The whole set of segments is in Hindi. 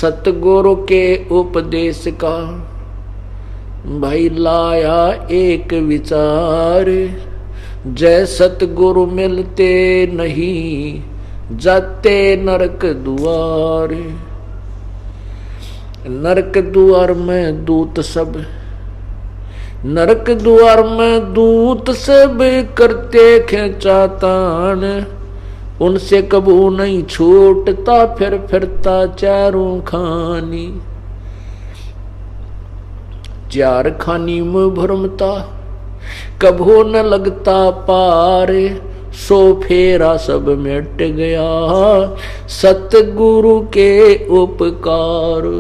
सतगुरु के उपदेश का भाई लाया एक विचार, जय सतगुरु मिलते नहीं जाते नरक द्वार। नरक द्वार में दूत सब, नरक द्वार में दूत सब करते खेचातान, उनसे कबू नहीं छूटता फिर फिरता चारों खानी। चार खानी में भरमता कबू न लगता पार, सो फेरा सब मिट गया सतगुरु के उपकार।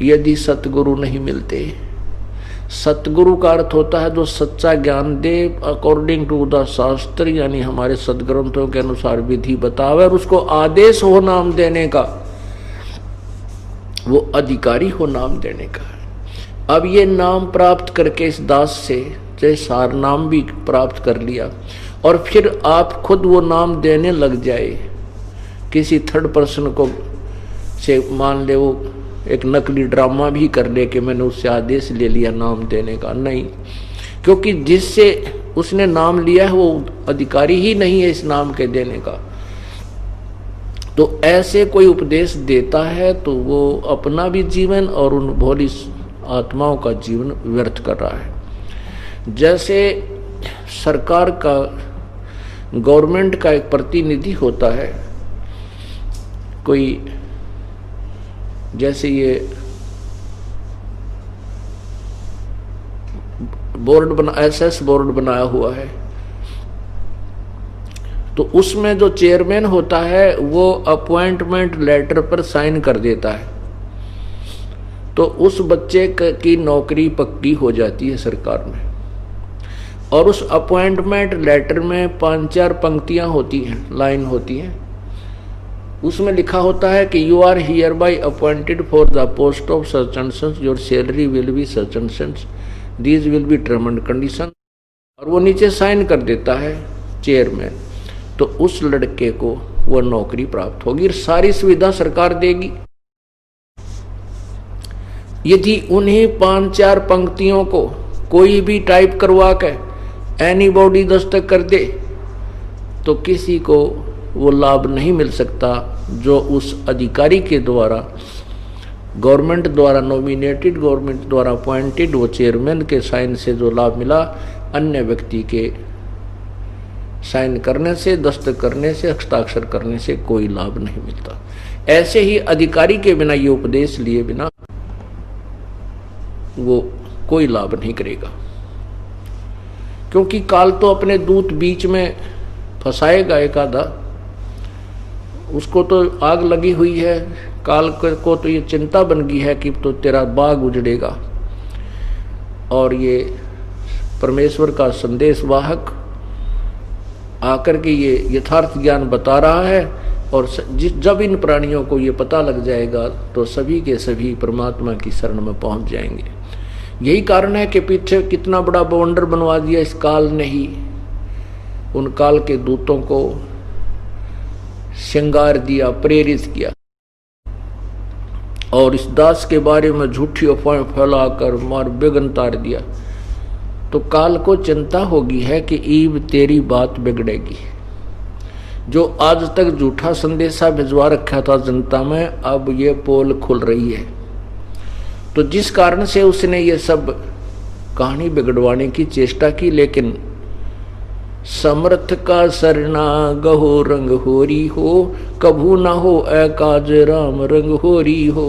यदि सतगुरु नहीं मिलते, सतगुरु का अर्थ होता है जो सच्चा ज्ञान दे अकॉर्डिंग टू द शास्त्र, यानी हमारे सदग्रंथों के अनुसार विधि बतावे और उसको आदेश हो नाम देने का, वो अधिकारी हो नाम देने का। अब ये नाम प्राप्त करके इस दास से जैसे सार नाम भी प्राप्त कर लिया और फिर आप खुद वो नाम देने लग जाए, किसी थर्ड पर्सन को से मान ले वो एक नकली ड्रामा भी कर ले कि मैंने उससे आदेश ले लिया नाम देने का, नहीं, क्योंकि जिससे उसने नाम लिया है वो अधिकारी ही नहीं है इस नाम के देने का। तो ऐसे कोई उपदेश देता है तो वो अपना भी जीवन और उन भोली आत्माओं का जीवन व्यर्थ कर रहा है। जैसे सरकार का, गवर्नमेंट का एक प्रतिनिधि होता है, कोई जैसे ये बोर्ड बना, एसएस बोर्ड बनाया हुआ है, तो उसमें जो चेयरमैन होता है वो अपॉइंटमेंट लेटर पर साइन कर देता है, तो उस बच्चे की नौकरी पक्की हो जाती है सरकार में। और उस अपॉइंटमेंट लेटर में 5-4 पंक्तियां होती हैं, लाइन होती हैं, उसमें लिखा होता है कि you are hereby appointed for the post of such and such, your salary will be such and such, these will be term and condition, और वो नीचे साइन कर देता है चेयरमैन। तो उस लड़के को वह नौकरी प्राप्त होगी, सारी सुविधा सरकार देगी। यदि उन्हीं 5-4 पंक्तियों को कोई भी टाइप करवा के एनीबॉडी दस्तक कर दे तो किसी को वो लाभ नहीं मिल सकता जो उस अधिकारी के द्वारा, गवर्नमेंट द्वारा नॉमिनेटेड, गवर्नमेंट द्वारा अपॉइंटेड वो चेयरमैन के साइन से जो लाभ मिला, अन्य व्यक्ति के साइन करने से, दस्तक करने से, हस्ताक्षर करने से कोई लाभ नहीं मिलता। ऐसे ही अधिकारी के बिना, ये उपदेश लिए बिना वो कोई लाभ नहीं करेगा, क्योंकि काल तो अपने दूत बीच में फंसाएगा एक आधा, उसको तो आग लगी हुई है, काल को तो ये चिंता बन गई है कि तो तेरा बाग उजड़ेगा। और ये परमेश्वर का संदेश वाहक आकर के ये यथार्थ ज्ञान बता रहा है, और जब इन प्राणियों को ये पता लग जाएगा तो सभी के सभी परमात्मा की शरण में पहुंच जाएंगे। यही कारण है कि पीछे कितना बड़ा बवंडर बनवा दिया इस काल ने ही, उन काल के दूतों को श्रृंगार दिया, प्रेरित किया, और इस दास के बारे में झूठी अफवाहें फैलाकर मार बेगन तार दिया। तो काल को चिंता होगी है कि ईब तेरी बात बिगड़ेगी। जो आज तक झूठा संदेशा भिजवा रखा था जनता में, अब ये पोल खुल रही है। तो जिस कारण से उसने ये सब कहानी बिगड़वाने की चेष्टा की, लेकिन समर्थ का सरना गहो रंग होरी हो, कभू ना हो एकाज राम रंग होरी हो।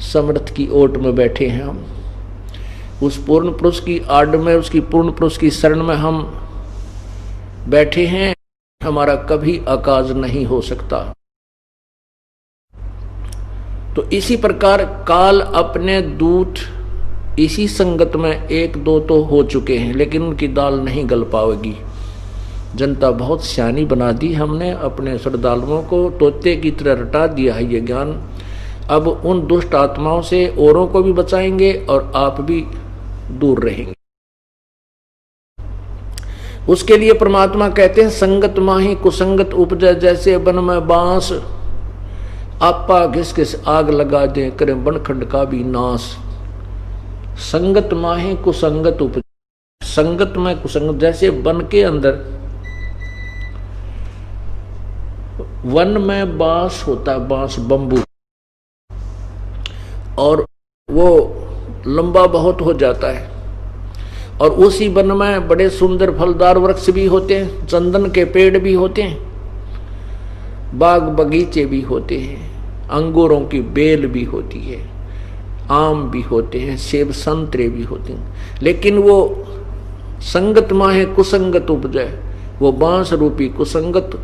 समर्थ की ओट में बैठे हैं हम, उस पूर्ण पुरुष की आड़ में, उसकी पूर्ण पुरुष की शरण में हम बैठे हैं, हमारा कभी अकाज नहीं हो सकता। तो इसी प्रकार काल अपने दूत इसी संगत में 1-2 तो हो चुके हैं, लेकिन उनकी दाल नहीं गल पाएगी। जनता बहुत सियानी बना दी हमने, अपने श्रद्धालुओं को तोते की तरह रटा दिया है ये ज्ञान। अब उन दुष्ट आत्माओं से औरों को भी बचाएंगे और आप भी दूर रहेंगे। उसके लिए परमात्मा कहते हैं संगत माही कुसंगत उपजै, जैसे वन में बांस आपा घिस घिस आग लगा दे, करें बनखंड का भी नाश। संगत माहे कुसंगत उपज, संगत में कुसंगत, जैसे वन के अंदर, वन में बांस होता है, बांस बंबू, और वो लंबा बहुत हो जाता है, और उसी वन में बड़े सुंदर फलदार वृक्ष भी होते हैं, चंदन के पेड़ भी होते हैं, बाग बगीचे भी होते हैं, अंगूरों की बेल भी होती है, आम भी होते हैं, सेब संतरे भी होते हैं। लेकिन वो संगत माहे कुसंगत उपजे, वो बांस रूपी कुसंगत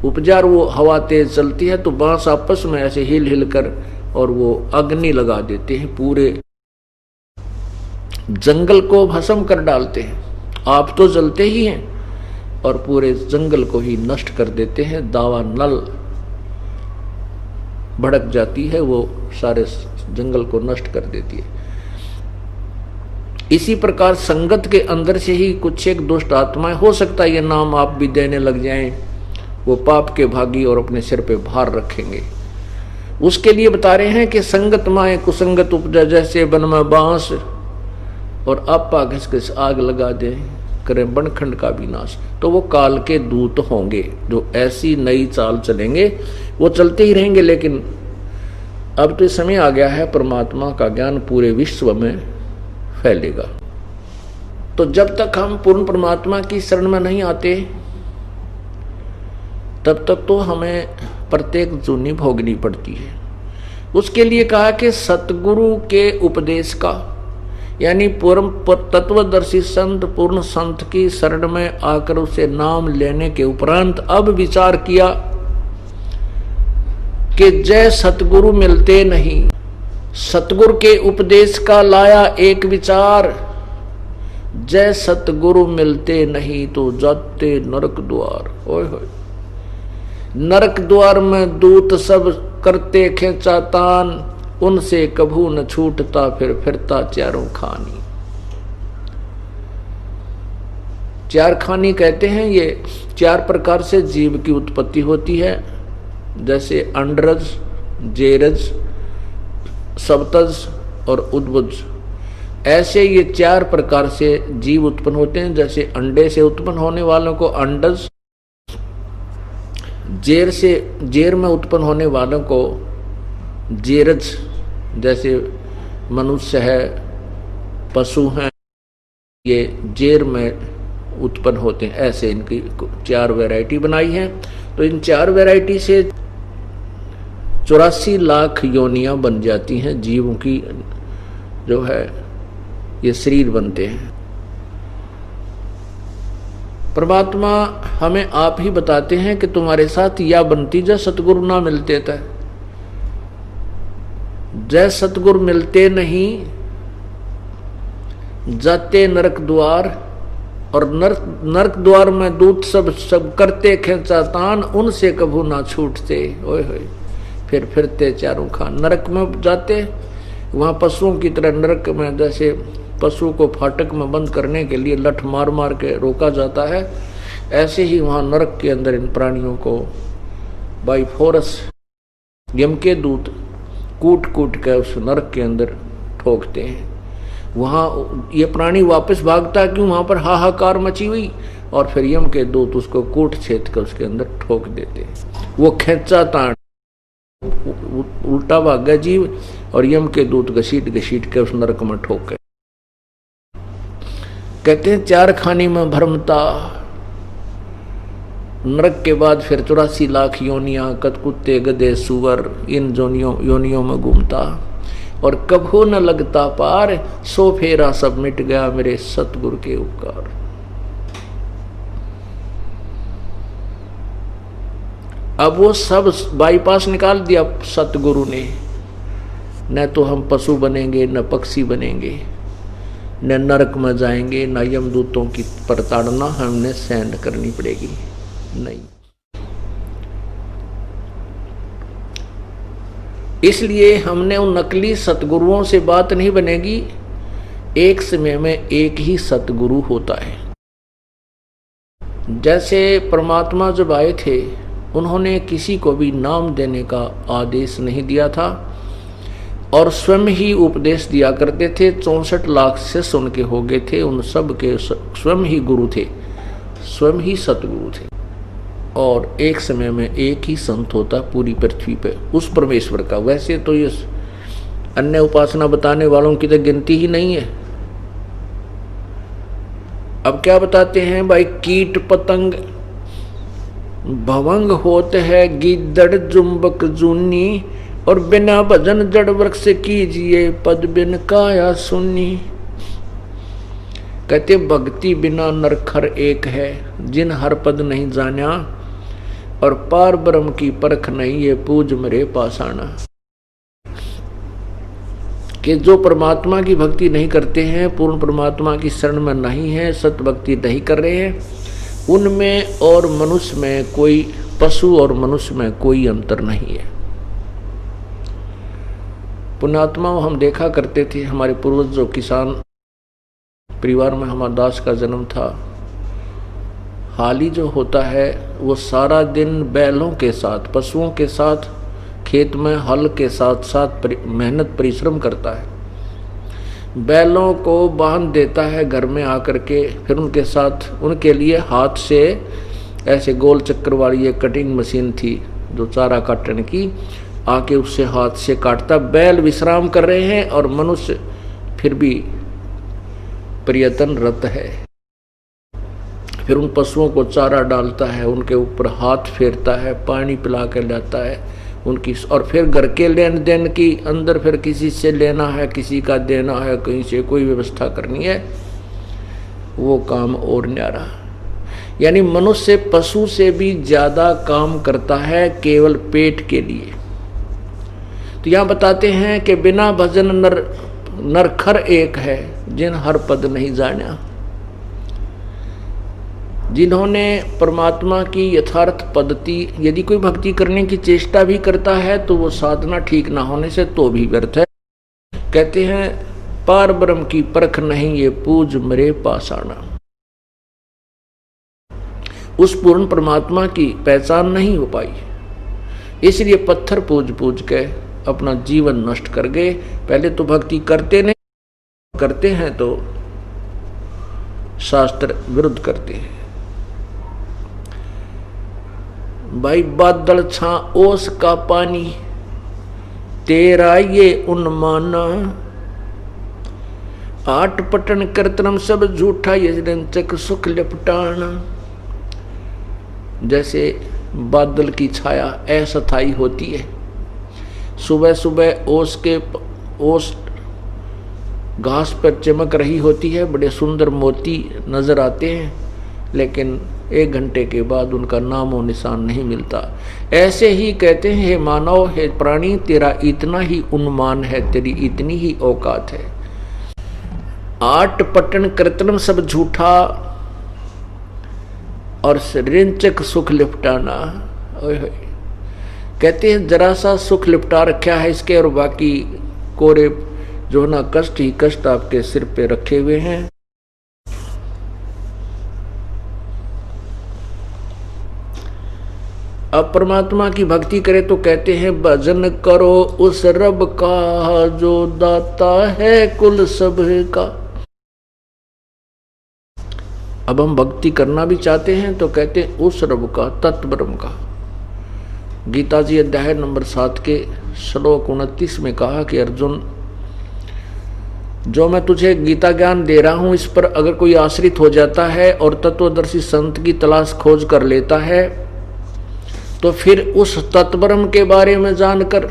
उपजा, वो हवा तेज चलती है तो बांस आपस में ऐसे हिल हिल कर और वो अग्नि लगा देते हैं, पूरे जंगल को भस्म कर डालते हैं। आप तो जलते ही हैं और पूरे जंगल को ही नष्ट कर देते हैं। दावा नल भड़क जाती है, वो सारे जंगल को नष्ट कर देती है। इसी प्रकार संगत के अंदर से ही कुछ एक दुष्ट आत्माएं, हो सकता है ये नाम आप भी देने लग जाएं, वो पाप के भागी और अपने सिर पे भार रखेंगे। उसके लिए बता रहे हैं कि संगत माए कुसंगत उपजा, जैसे वन में बांस और आपा घिस घिस आग लगा दे, करें बनखंड का भी नाश। तो वो काल के दूत होंगे जो ऐसी नई चाल चलेंगे, वो चलते ही रहेंगे। लेकिन अब तो समय आ गया है, परमात्मा का ज्ञान पूरे विश्व में फैलेगा। तो जब तक हम पूर्ण परमात्मा की शरण में नहीं आते, तब तक तो हमें प्रत्येक जूनी भोगनी पड़ती है। उसके लिए कहा कि सतगुरु के उपदेश का, यानी पूर्ण तत्वदर्शी संत, पूर्ण संत की शरण में आकर उसे नाम लेने के उपरांत अब विचार किया कि जय सतगुरु मिलते नहीं। सतगुरु के उपदेश का लाया एक विचार, जय सतगुरु मिलते नहीं तो जाते नरक द्वार। ओए होए, नरक द्वार में दूत सब करते खेचा तान, उनसे कभू न छूटता फिर फिरता चारों खानी। चार खानी कहते हैं, ये चार प्रकार से जीव की उत्पत्ति होती है, जैसे अंडरज, जेरज, सप्तज और उद्भुज। ऐसे ये चार प्रकार से जीव उत्पन्न होते हैं। जैसे अंडे से उत्पन्न होने वालों को अंडज, जेर में उत्पन्न होने वालों को जेरज, जैसे मनुष्य है, पशु हैं, ये जेर में उत्पन्न होते हैं। ऐसे इनकी चार वैरायटी बनाई है। तो इन चार वैरायटी से 84 लाख योनियां बन जाती हैं, जीवों की जो है ये शरीर बनते हैं। परमात्मा हमें आप ही बताते हैं कि तुम्हारे साथ या बनती जय सतगुरु ना मिलते थे। जय सतगुरु मिलते नहीं, जाते नरक द्वार, और नरक द्वार में दूत सब करते खेचा तान, उनसे कभू ना छूटते। ओए होए, फिर फिरते चारों खान। नरक में जाते, वहां पशुओं की तरह नरक में, जैसे पशु को फाटक में बंद करने के लिए लठ मार मार के रोका जाता है, ऐसे ही वहां नरक के अंदर इन प्राणियों को बाई फोर्स यम के दूत कूट कूट के उस नरक के अंदर ठोकते हैं। वहां ये प्राणी वापस भागता क्यों, वहां पर हाहाकार मची हुई, और फिर यम के दूत उसको कूट छेद कर उसके अंदर ठोक देते हैं। वो खेचा ताण, उल्टा भागा जीव, और यम के दूत घसीट घसीट के उस नरक में ठोक गए। कहते हैं चार खानी में भ्रमता, नरक के बाद फिर 84 लाख योनियां, कतकुत्ते गधे सुअर, इन योनियों में घूमता, और कभू न लगता पार, सो फेरा सब मिट गया मेरे सतगुरु के उपकार। अब वो सब बाईपास निकाल दिया सतगुरु ने। न तो हम पशु बनेंगे, न पक्षी बनेंगे, न नरक में जाएंगे, न यमदूतों की प्रताड़ना हमने सहन करनी पड़ेगी। नहीं, इसलिए हमने उन नकली सतगुरुओं से बात नहीं बनेगी। एक समय में एक ही सतगुरु होता है। जैसे परमात्मा जब आए थे उन्होंने किसी को भी नाम देने का आदेश नहीं दिया था और स्वयं ही उपदेश दिया करते थे। 64 लाख शिष्य उनके हो गए थे, उन सब के स्वयं ही गुरु थे, स्वयं ही सतगुरु थे। और एक समय में एक ही संत होता पूरी पृथ्वी पे उस परमेश्वर का। वैसे तो ये अन्य उपासना बताने वालों की तो गिनती ही नहीं है। अब क्या बताते हैं भाई, कीट पतंग भवंग होते है, गिद्दड़ जुम्बक जूनी, और बिना भजन जड़ वृक्ष कीजिए, पद बिन काया सुनी। कहते भक्ति बिना नरखर एक है, जिन हर पद नहीं जाना, और पार ब्रह्म की परख नहीं, ये पूज मेरे पासाना। कि जो परमात्मा की भक्ति नहीं करते हैं, पूर्ण परमात्मा की शरण में नहीं है, सत्य भक्ति नहीं कर रहे हैं, उनमें और मनुष्य में कोई, पशु और मनुष्य में कोई अंतर नहीं है। पुण्यात्मा हम देखा करते थे, हमारे पूर्वज जो किसान परिवार में हमारा दास का जन्म था, हाली जो होता है वो सारा दिन बैलों के साथ, पशुओं के साथ खेत में हल के साथ साथ मेहनत परिश्रम करता है। बैलों को बांध देता है घर में आकर के, फिर उनके साथ उनके लिए हाथ से ऐसे गोल चक्कर वाली एक कटिंग मशीन थी जो चारा काटने की, आके उससे हाथ से काटता। बैल विश्राम कर रहे हैं और मनुष्य फिर भी प्रयत्नरत है। फिर उन पशुओं को चारा डालता है, उनके ऊपर हाथ फेरता है, पानी पिला कर लाता है उनकी, और फिर घर के लेन देन की अंदर फिर किसी से लेना है, किसी का देना है, कहीं से कोई व्यवस्था करनी है, वो काम और न्यारा। यानी मनुष्य पशु से भी ज्यादा काम करता है केवल पेट के लिए। तो यहाँ बताते हैं कि बिना भजन नरखर एक है, जिन हर पद नहीं जाना। जिन्होंने परमात्मा की यथार्थ पद्धति, यदि कोई भक्ति करने की चेष्टा भी करता है तो वो साधना ठीक ना होने से तो भी व्यर्थ है। कहते हैं पार ब्रह्म की परख नहीं, ये पूज मेरे पासाना। उस पूर्ण परमात्मा की पहचान नहीं हो पाई, इसलिए पत्थर पूज पूज के अपना जीवन नष्ट कर गए। पहले तो भक्ति करते नहीं, करते हैं तो शास्त्र विरुद्ध करते हैं। भाई बादल छा ओस का पानी, तेरा ये उन्माना, आठ पटन करतनम सब झूठा, ये रंचक सुख लिपटाना। जैसे बादल की छाया अस्थायी होती है, सुबह सुबह ओस घास पर चमक रही होती है, बड़े सुंदर मोती नजर आते हैं, लेकिन 1 घंटे के बाद उनका नामो निशान नहीं मिलता। ऐसे ही कहते हैं हे मानव, हे प्राणी, तेरा इतना ही उन्मान है, तेरी इतनी ही औकात है। आठ पटन कृत्रिम सब झूठा और रिंचक सुख लिपटाना। कहते हैं जरा सा सुख लिपटा रखा है इसके, और बाकी कोरे जो ना कष्ट ही कष्ट आपके सिर पे रखे हुए हैं। अब परमात्मा की भक्ति करे तो कहते हैं भजन करो उस रब का, जो दाता है कुल सब का। अब हम भक्ति करना भी चाहते हैं तो कहते हैं उस रब का, तत्व ब्रह्म का। गीता जी अध्याय नंबर 7 के श्लोक 29 में कहा कि अर्जुन, जो मैं तुझे गीता ज्ञान दे रहा हूं, इस पर अगर कोई आश्रित हो जाता है और तत्वदर्शी संत की तलाश खोज कर लेता है, तो फिर उस तत्ब्रह्म के बारे में जानकर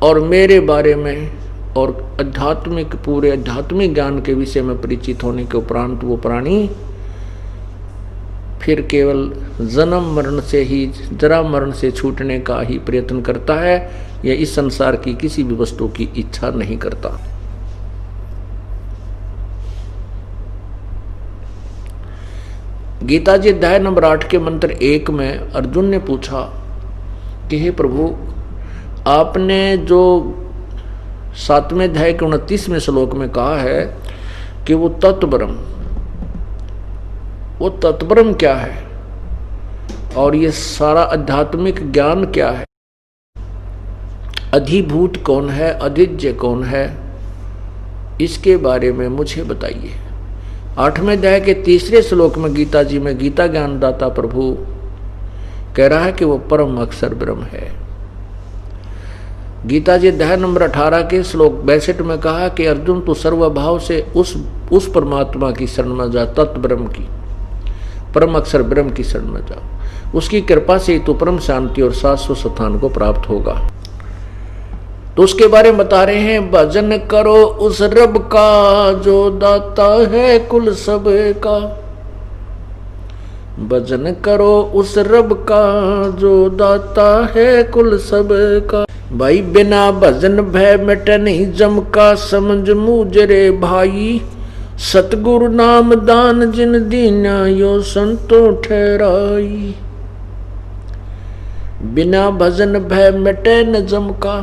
और मेरे बारे में और आध्यात्मिक, पूरे आध्यात्मिक ज्ञान के विषय में परिचित होने के उपरांत वो प्राणी फिर केवल जन्म मरण से ही, जरा मरण से छूटने का ही प्रयत्न करता है, या इस संसार की किसी भी वस्तु की इच्छा नहीं करता। गीता जी अध्याय नंबर 8 के मंत्र 1 में अर्जुन ने पूछा कि हे प्रभु, आपने जो 7वें अध्याय के 29वें श्लोक में कहा है कि वो तत्ब्रह्म क्या है? और ये सारा आध्यात्मिक ज्ञान क्या है, अधिभूत कौन है, अधिज्य कौन है, इसके बारे में मुझे बताइए। 8वें अध्याय के 3 श्लोक में गीता जी में गीता ज्ञानदाता प्रभु कह रहा है कि वो परम अक्षर ब्रह्म है। गीता जी अध्याय नंबर 18 के श्लोक 62 में कहा कि अर्जुन तू सर्वभाव से उस परमात्मा की शरण में जा, तत्व ब्रह्म की, परम अक्षर ब्रह्म की शरण में जा, उसकी कृपा से तू परम शांति और शाश्वत स्थान को प्राप्त होगा। तो उसके बारे में बता रहे हैं, भजन करो उस रब का जो दाता है कुल सब का, भजन करो उस रब का जो दाता है कुल सब का। भाई बिना भजन भय मिटे नहीं जम का, समझ मुझरे भाई सतगुरु नाम दान जिन दीना यो संतो ठहराई। बिना भजन भय मिटे न जम का,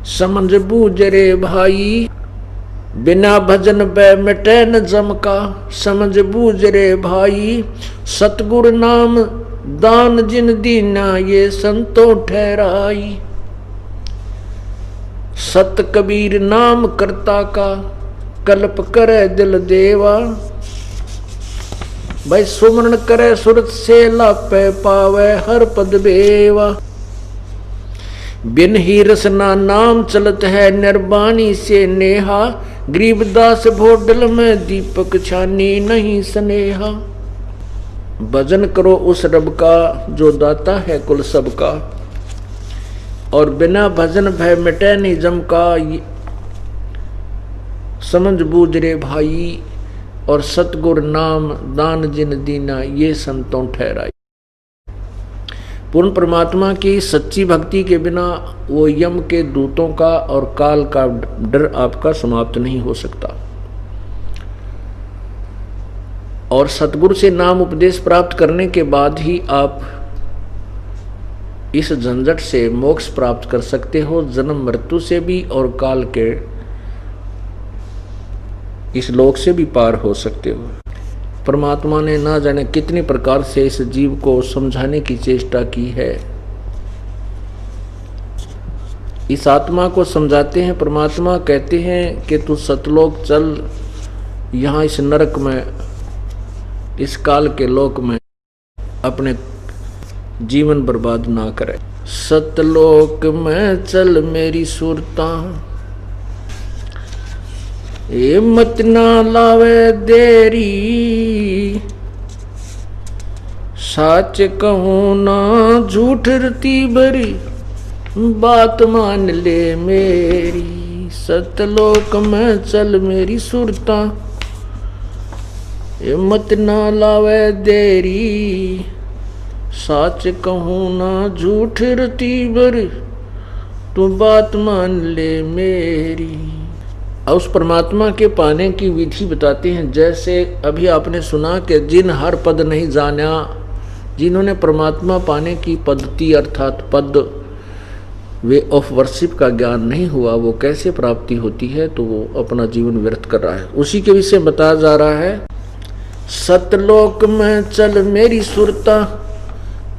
समझ बूझरे भाई, बिना भजन भय मिटे न जम का, समझ बूझरे भाई सतगुरु नाम दान जिन दीना ये संतो ठहराई। सत कबीर नाम करता का कल्प करे दिल देवा, भाई सुमरण करे सुरत से लापे पावे हर पद बेवा। बिन ही रसना नाम चलत है निर्वाणी से नेहा, गरीबदास भोडल में दीपक छानी नहीं स्नेहा। भजन करो उस रब का जो दाता है कुल सब का, और बिना भजन भय मिटे नहीं जम का, समझ बूझ रे भाई, और सतगुर नाम दान जिन दीना ये संतों ठहराई। पूर्ण परमात्मा की सच्ची भक्ति के बिना वो यम के दूतों का और काल का डर आपका समाप्त नहीं हो सकता। और सतगुरु से नाम उपदेश प्राप्त करने के बाद ही आप इस झंझट से मोक्ष प्राप्त कर सकते हो, जन्म मृत्यु से भी और काल के इस लोक से भी पार हो सकते हो। परमात्मा ने ना जाने कितनी प्रकार से इस जीव को समझाने की चेष्टा की है। इस आत्मा को समझाते हैं, परमात्मा कहते हैं कि तू सतलोक चल, यहाँ इस नरक में, इस काल के लोक में अपने जीवन बर्बाद ना करे। सतलोक में चल मेरी सुरता, ये मत ना लावे देरी, सच कहूं ना झूठ रती भरी, बात मान ले मेरी। सतलोक में चल मेरी सुरता, ये मत ना लावे देरी, सच कहूं ना झूठ रती भरी, तू बात मान ले मेरी। और उस परमात्मा के पाने की विधि बताते हैं। जैसे अभी आपने सुना कि जिन हर पद नहीं जाना, जिन्होंने परमात्मा पाने की पद्धति अर्थात पद वे ऑफ वर्शिप का ज्ञान नहीं हुआ, वो कैसे प्राप्ति होती है, तो वो अपना जीवन व्यर्थ कर रहा है। उसी के विषय बताया जा रहा है। सतलोक में चल मेरी सुरता,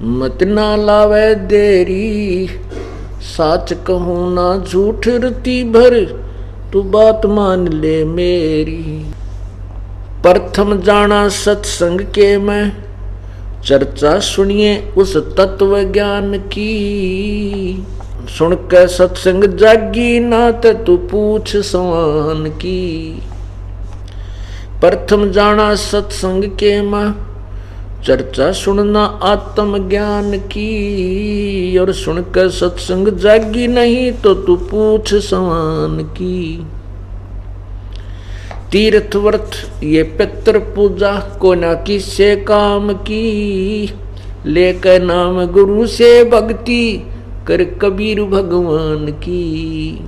मत ना लावे देरी, सच कहूं ना झूठ रती भर, तू बात मान ले मेरी। प्रथम जाना सत्संग के मैं, चर्चा सुनिए उस तत्व ज्ञान की। सुन के सत्संग जागी नात तू पूछ सवान की। प्रथम जाना सत्संग के मैं, चर्चा सुनना आत्म ज्ञान की। और सुन कर सत्संग जागी नहीं तो तू पूछ सवान की। तीर्थ व्रत ये पितृ पूजा को ना किसे काम की। लेकर नाम गुरु से भक्ति कर कबीर भगवान की।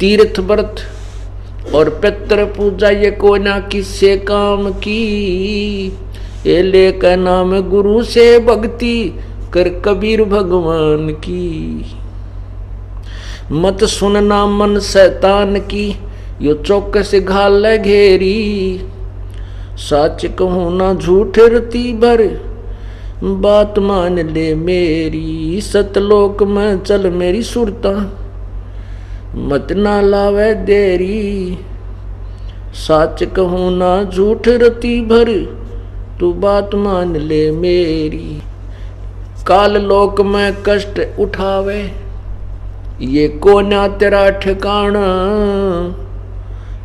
तीर्थ व्रत और पितृ पूजा ये कोई ना किससे काम की। ये लेकर नाम गुरु से भक्ति कर कबीर भगवान की। मत सुनना मन शैतान की, यो चौकस घाल घेरी। सच कहूँ ना झूठ रती भर, बात मान ले मेरी। सतलोक में चल मेरी सुरता, मत ना लावे देरी। सच कहूँ ना झूठ रती भर, तू बात मान ले मेरी। काल लोक में कष्ट उठावे, ये कोना तेरा ठिकाना।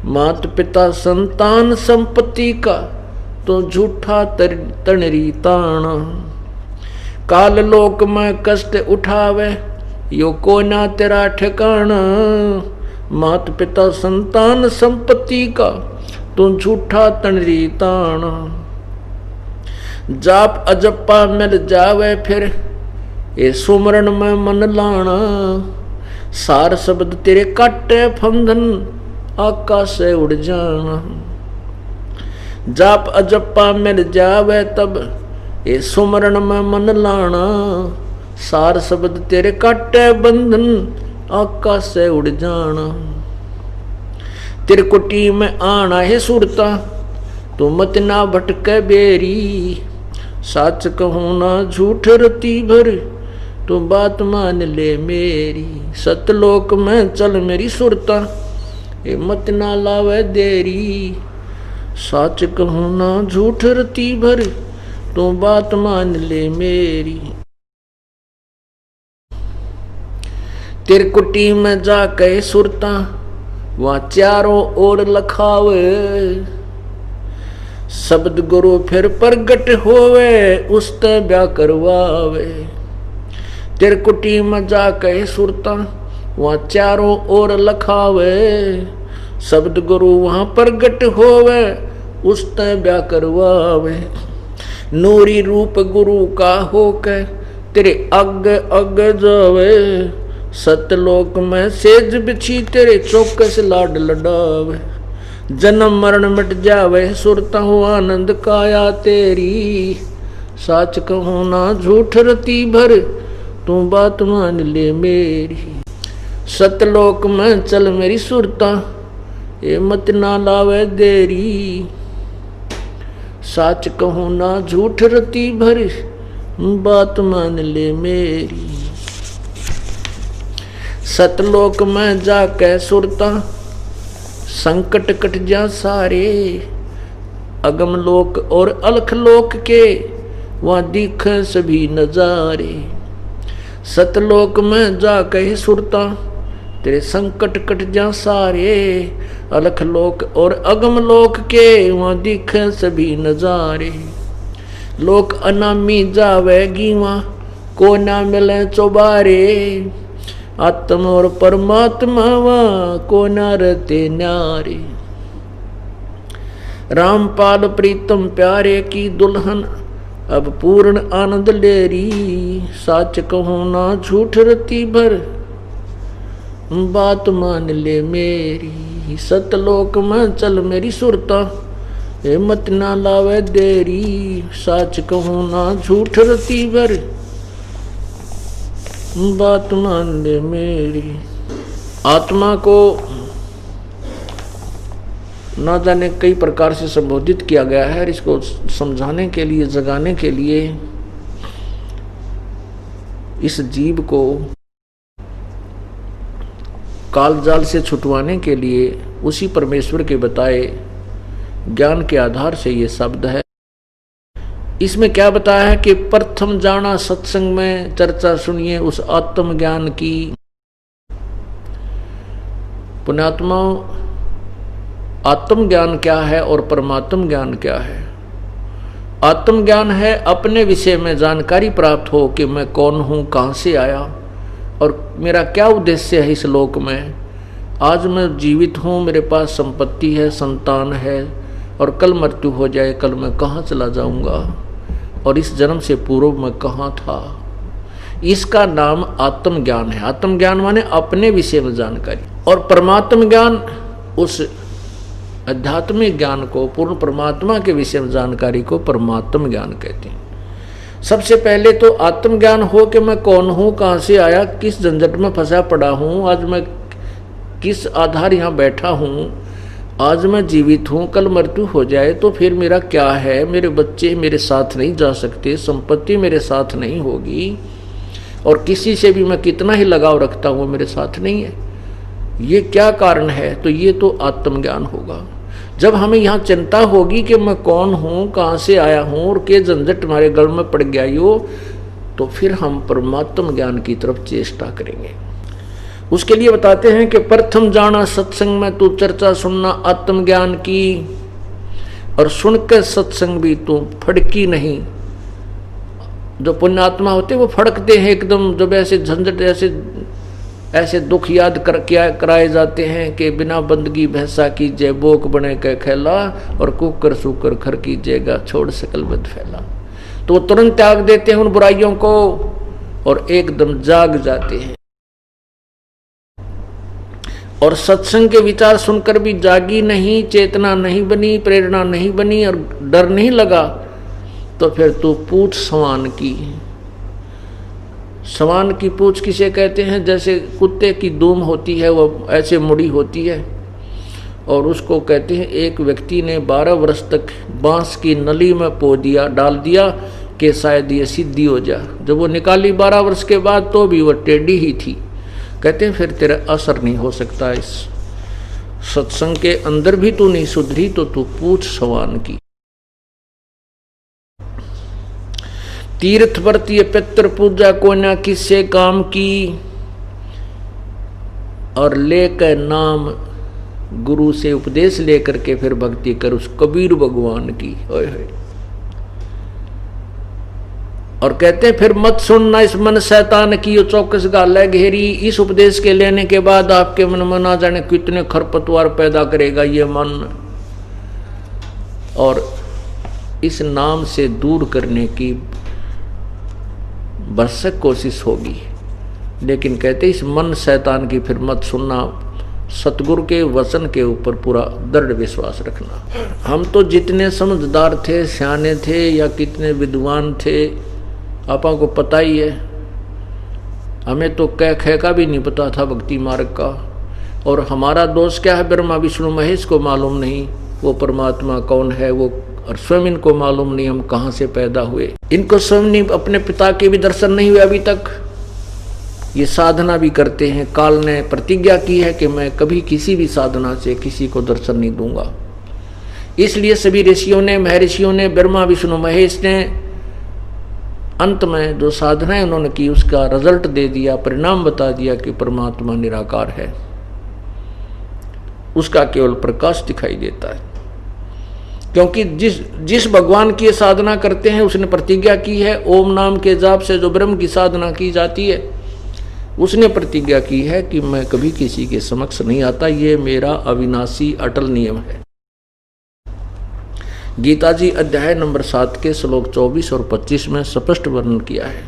मात पिता संतान संपत्ति का, तो झूठा तनरी ताना। काल लोक में कष्ट उठावे, यो कोना तेरा ठिकाना। मात पिता संतान संपत्ति का, तो झूठा तनरी ताना। जाप अजप्पा मिल जावे फिर, ये सुमरण में मन लाना। सार शब्द तेरे काटे फंदन, आकाश से उड़ जाना। जाप अजप्पा मिल जावे तब, ये सुमरण में मन लाना। सार शब्द तेरे काटे बंधन, आकाश से उड़ जाना। त्रिकुटी में आना है सुरता, तो मत ना भटके बेरी। सच कहूँ ना झूठ रती भर, तो बात मान ले मेरी। सतलोक में चल मेरी सुरता, ये मत ना लावे देरी। सच कहूँ ना झूठ रती भर, तो बात मान ले मेरी। त्रिकुटी में जाके सुरता, वहाँ चारों ओर लखावे। शब्द गुरु फिर प्रगट होवे, उसते ब्याह करवावे। त्रिकुटी में जाके सुरता, वहाँ चारों ओर लखावे। शब्द गुरु वहाँ प्रगट होवे, उसते ब्याह करवावे। नूरी रूप गुरु का होके, तेरे अग अग जावे। सतलोक में सेज बिछी, तेरे चौकस लाड लडावे। जन्म मरण मिट जावे, सुरता हो आनंद काया तेरी। सच कहूँ ना झूठ रती भर, तू बात मान ले मेरी। सतलोक में चल मेरी सुरता, ये मत ना लावे देरी। सच कहूँ ना झूठ रती भर, बात मान ले मेरी। सतलोक में जाके सुरता, संकट कट जा सारे। अगम लोक और अलख लोक के, वहाँ दिख सभी नजारे। सतलोक में जाके सुरता, तेरे संकट कट जा सारे। अलख लोक और अगम लोक के, वहाँ दिख सभी नजारे। लोक अनामी जावेगी वहाँ, को ना मिले चौबारे। आत्मा और परमात्मा वहाँ, को ना रहते न्यारे। रामपाल प्रीतम प्यारे की दुल्हन, अब पूर्ण आनंद लेरी। सच कहूँ ना झूठ रती भर, बात मान ले मेरी। सतलोक में चल मेरी सुरता, ये मत ना लावे देरी। सच कहूँ ना झूठ रती भर, बात मान ले मेरी। आत्मा को ना जाने कई प्रकार से संबोधित किया गया है। इसको समझाने के लिए, जगाने के लिए, इस जीव को कालजाल से छुटवाने के लिए उसी परमेश्वर के बताए ज्ञान के आधार से ये शब्द है। इसमें क्या बताया है कि प्रथम जाना सत्संग में चर्चा सुनिए उस आत्म ज्ञान की। पुण्यात्मा, आत्म ज्ञान क्या है और परमात्म ज्ञान क्या है? आत्म ज्ञान है अपने विषय में जानकारी प्राप्त हो कि मैं कौन हूँ, कहाँ से आया और मेरा क्या उद्देश्य है इस लोक में। आज मैं जीवित हूँ, मेरे पास संपत्ति है, संतान है, और कल मृत्यु हो जाए, कल मैं कहाँ चला जाऊँगा और इस जन्म से पूर्व मैं कहाँ था। इसका नाम आत्म ज्ञान है। आत्म ज्ञान माने अपने विषय में जानकारी। और परमात्म ज्ञान उस आध्यात्मिक ज्ञान को, पूर्ण परमात्मा के विषय में जानकारी को परमात्म ज्ञान कहते हैं। सबसे पहले तो आत्म ज्ञान हो कि मैं कौन हूँ, कहाँ से आया, किस झंझट में फंसा पड़ा हूँ, आज मैं किस आधार यहाँ बैठा हूँ, आज मैं जीवित हूं, कल मृत्यु हो जाए तो फिर मेरा क्या है? मेरे बच्चे मेरे साथ नहीं जा सकते, संपत्ति मेरे साथ नहीं होगी, और किसी से भी मैं कितना ही लगाव रखता हूं मेरे साथ नहीं है। ये क्या कारण है? तो ये तो आत्मज्ञान होगा। जब हमें यहाँ चिंता होगी कि मैं कौन हूँ, कहाँ से आया हूँ और के झंझट हमारे गल में पड़ गया यो, तो फिर हम परमात्म ज्ञान की तरफ चेष्टा करेंगे। उसके लिए बताते हैं कि प्रथम जाना सत्संग में तू चर्चा सुनना आत्मज्ञान की, और सुनकर सत्संग भी तू फड़की नहीं। जो पुण्यात्मा होते वो फड़कते हैं एकदम, जब ऐसे झंझट ऐसे दुख याद कराए जाते हैं कि बिना बंदगी भैंसा की जय बोक बने के खेला, और कुकर सुकर खर की जयगा छोड़ सकल बद फैला। तो वो तुरंत त्याग देते हैं उन बुराइयों को और एकदम जाग जाते हैं। और सत्संग के विचार सुनकर भी जागी नहीं, चेतना नहीं बनी, प्रेरणा नहीं बनी और डर नहीं लगा, तो फिर तू पूछ सवान की। सवान की पूछ किसे कहते हैं? जैसे कुत्ते की दूम होती है वो ऐसे मुड़ी होती है, और उसको कहते हैं एक व्यक्ति ने 12 वर्ष तक बांस की नली में डाल दिया कि शायद ये सिद्धि हो जा। जब वो निकाली 12 वर्ष के बाद तो भी वो टेढ़ी ही थी। कहते हैं फिर तेरा असर नहीं हो सकता, इस सत्संग के अंदर भी तू नहीं सुधरी तो तू पूछ सवान की। तीर्थ व्रत ये पितृ पूजा को ना किससे काम की, और लेकर नाम गुरु से उपदेश लेकर के फिर भक्ति कर उस कबीर भगवान की। ओए होए। और कहते हैं फिर मत सुनना इस मन शैतान की, यो चौकस गाल है घेरी। इस उपदेश के लेने के बाद आपके मन में ना जाने कितने खरपतवार पैदा करेगा ये मन, और इस नाम से दूर करने की भरसक कोशिश होगी। लेकिन कहते इस मन शैतान की फिर मत सुनना, सतगुरु के वचन के ऊपर पूरा दृढ़ विश्वास रखना। हम तो जितने समझदार थे, सियाने थे या कितने विद्वान थे, आपा को पता ही है। हमें तो कै का भी नहीं पता था भक्ति मार्ग का। और हमारा दोष क्या है? ब्रह्मा विष्णु महेश को मालूम नहीं वो परमात्मा कौन है, वो और स्वयं इनको मालूम नहीं हम कहाँ से पैदा हुए। इनको स्वयं नहीं, अपने पिता के भी दर्शन नहीं हुए अभी तक। ये साधना भी करते हैं। काल ने प्रतिज्ञा की है कि मैं कभी किसी भी साधना से किसी को दर्शन नहीं दूंगा। इसलिए सभी ऋषियों ने, महर्षियों ने, ब्रह्मा विष्णु महेश ने अंत में जो साधनाएं उन्होंने की उसका रिजल्ट दे दिया, परिणाम बता दिया कि परमात्मा निराकार है, उसका केवल प्रकाश दिखाई देता है। क्योंकि जिस भगवान की साधना करते हैं उसने प्रतिज्ञा की है, ओम नाम के जाप से जो ब्रह्म की साधना की जाती है उसने प्रतिज्ञा की है कि मैं कभी किसी के समक्ष नहीं आता, ये मेरा अविनाशी अटल नियम है। गीता जी अध्याय नंबर 7 के श्लोक 24 और 25 में स्पष्ट वर्णन किया है।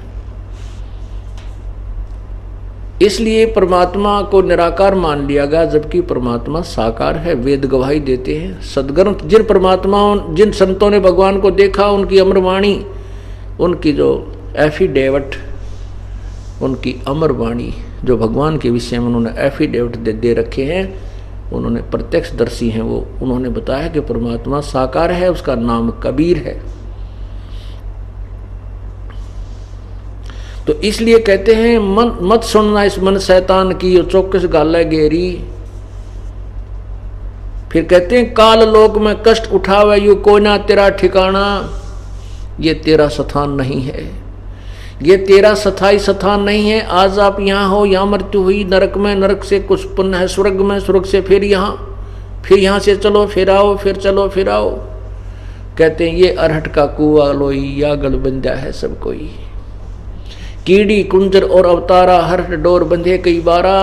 इसलिए परमात्मा को निराकार मान लिया गया, जबकि परमात्मा साकार है। वेद गवाही देते हैं, सदग्रंथ, जिन परमात्माओं, जिन संतों ने भगवान को देखा, उनकी अमरवाणी, उनकी जो एफिडेविट, उनकी अमरवाणी जो भगवान के विषय में उन्होंने एफिडेविट दे रखे हैं, उन्होंने प्रत्यक्षदर्शी हैं, वो उन्होंने बताया कि परमात्मा साकार है, उसका नाम कबीर है। तो इसलिए कहते हैं मत सुनना इस मन शैतान की, यो चौकस गाल गेरी। फिर कहते हैं काल लोक में कष्ट उठावे यू कोई ना तेरा ठिकाना, ये तेरा स्थान नहीं है, ये तेरा स्थायी स्थान नहीं है। आज आप यहाँ हो, यहाँ मृत्यु हुई, नरक में, नरक से कुछ पुण्य है स्वर्ग में, स्वर्ग से फिर यहाँ से चलो फिर आओ, फिर चलो फिर आओ। कहते हैं ये अरहट का कुआ लोई या गलबंदा है सब कोई, कीड़ी कुंजर और अवतारा, हरहट डोर बंधे कई बारा।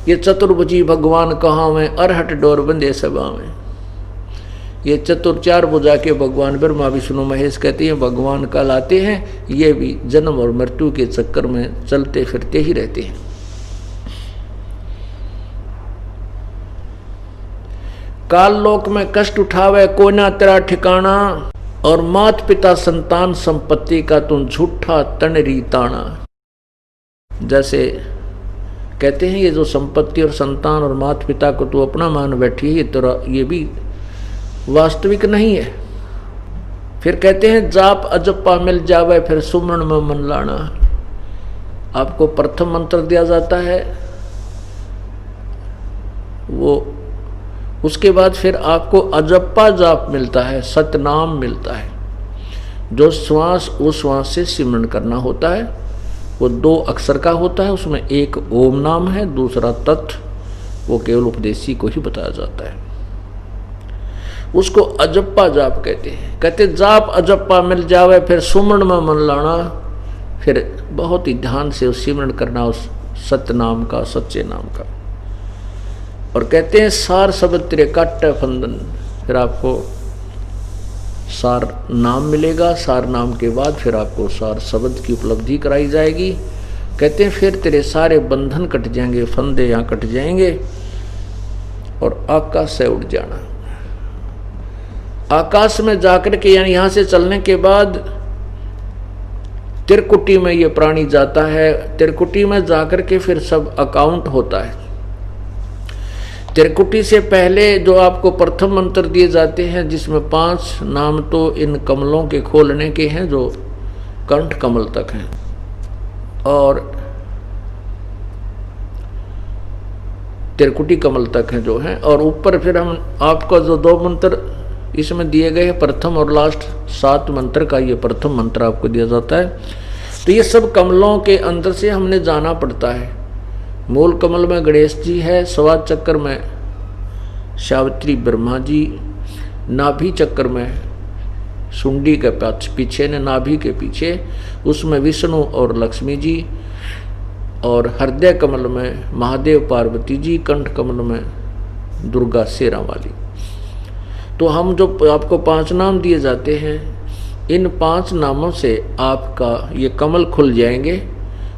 ये चतुर्भुजी भगवान कहाँ में, अरहट डोर बंधे सभा में। ये चतुर चार भुजा के भगवान ब्रह्मा विष्णु महेश कहते हैं भगवान कहलाते हैं। ये भी जन्म और मृत्यु के चक्कर में चलते फिरते ही रहते हैं। काल लोक में कष्ट उठावे कोई ना तेरा ठिकाना, और मात पिता संतान संपत्ति का तुम झूठा तनरी ताना। जैसे कहते हैं ये जो संपत्ति और संतान और माता पिता को तू अपना मान बैठी है, ये तेरा ये भी वास्तविक नहीं है। फिर कहते हैं जाप अजप्पा मिल जावे फिर सुमन में मन लाना। आपको प्रथम मंत्र दिया जाता है, वो उसके बाद फिर आपको अजप्पा जाप मिलता है, सतनाम मिलता है, जो श्वास उस श्वास से सिमरन करना होता है। वो 2 अक्षर का होता है, उसमें एक ओम नाम है, दूसरा तत्, वो केवल उपदेशी को ही बताया जाता है। उसको अजप्पा जाप कहते हैं। कहते जाप अजप्पा मिल जावे फिर सुमरन में मन लाना। फिर बहुत ही ध्यान से उस सिमरन करना उस सत्य नाम का, सच्चे नाम का। और कहते हैं सार शब्द तेरे काटे फंदन। फिर आपको सार नाम मिलेगा, सार नाम के बाद फिर आपको सार शब्द की उपलब्धि कराई जाएगी। कहते हैं फिर तेरे सारे बंधन कट जाएंगे, फंदे यहाँ कट जाएंगे और आकाश से उड़ जाना। आकाश में जाकर के यानी यहां से चलने के बाद त्रिकुटी में ये प्राणी जाता है। त्रिकुटी में जाकर के फिर सब अकाउंट होता है। त्रिकुटी से पहले जो आपको प्रथम मंत्र दिए जाते हैं, जिसमें 5 नाम तो इन कमलों के खोलने के हैं जो कंठ कमल तक हैं, और त्रिकुटी कमल तक हैं जो हैं। और ऊपर फिर हम आपको जो 2 मंत्र इसमें दिए गए हैं, प्रथम और लास्ट 7 मंत्र का ये प्रथम मंत्र आपको दिया जाता है। तो ये सब कमलों के अंदर से हमने जाना पड़ता है। मूल कमल में गणेश जी है, स्वाद चक्र में सावित्री ब्रह्मा जी, नाभि चक्र में सुंडी के पीछे ने नाभि के पीछे उसमें विष्णु और लक्ष्मी जी, और हृदय कमल में महादेव पार्वती जी, कंठ कमल में दुर्गा शेरा वाली। तो हम जो आपको 5 नाम दिए जाते हैं, इन 5 नामों से आपका ये कमल खुल जाएंगे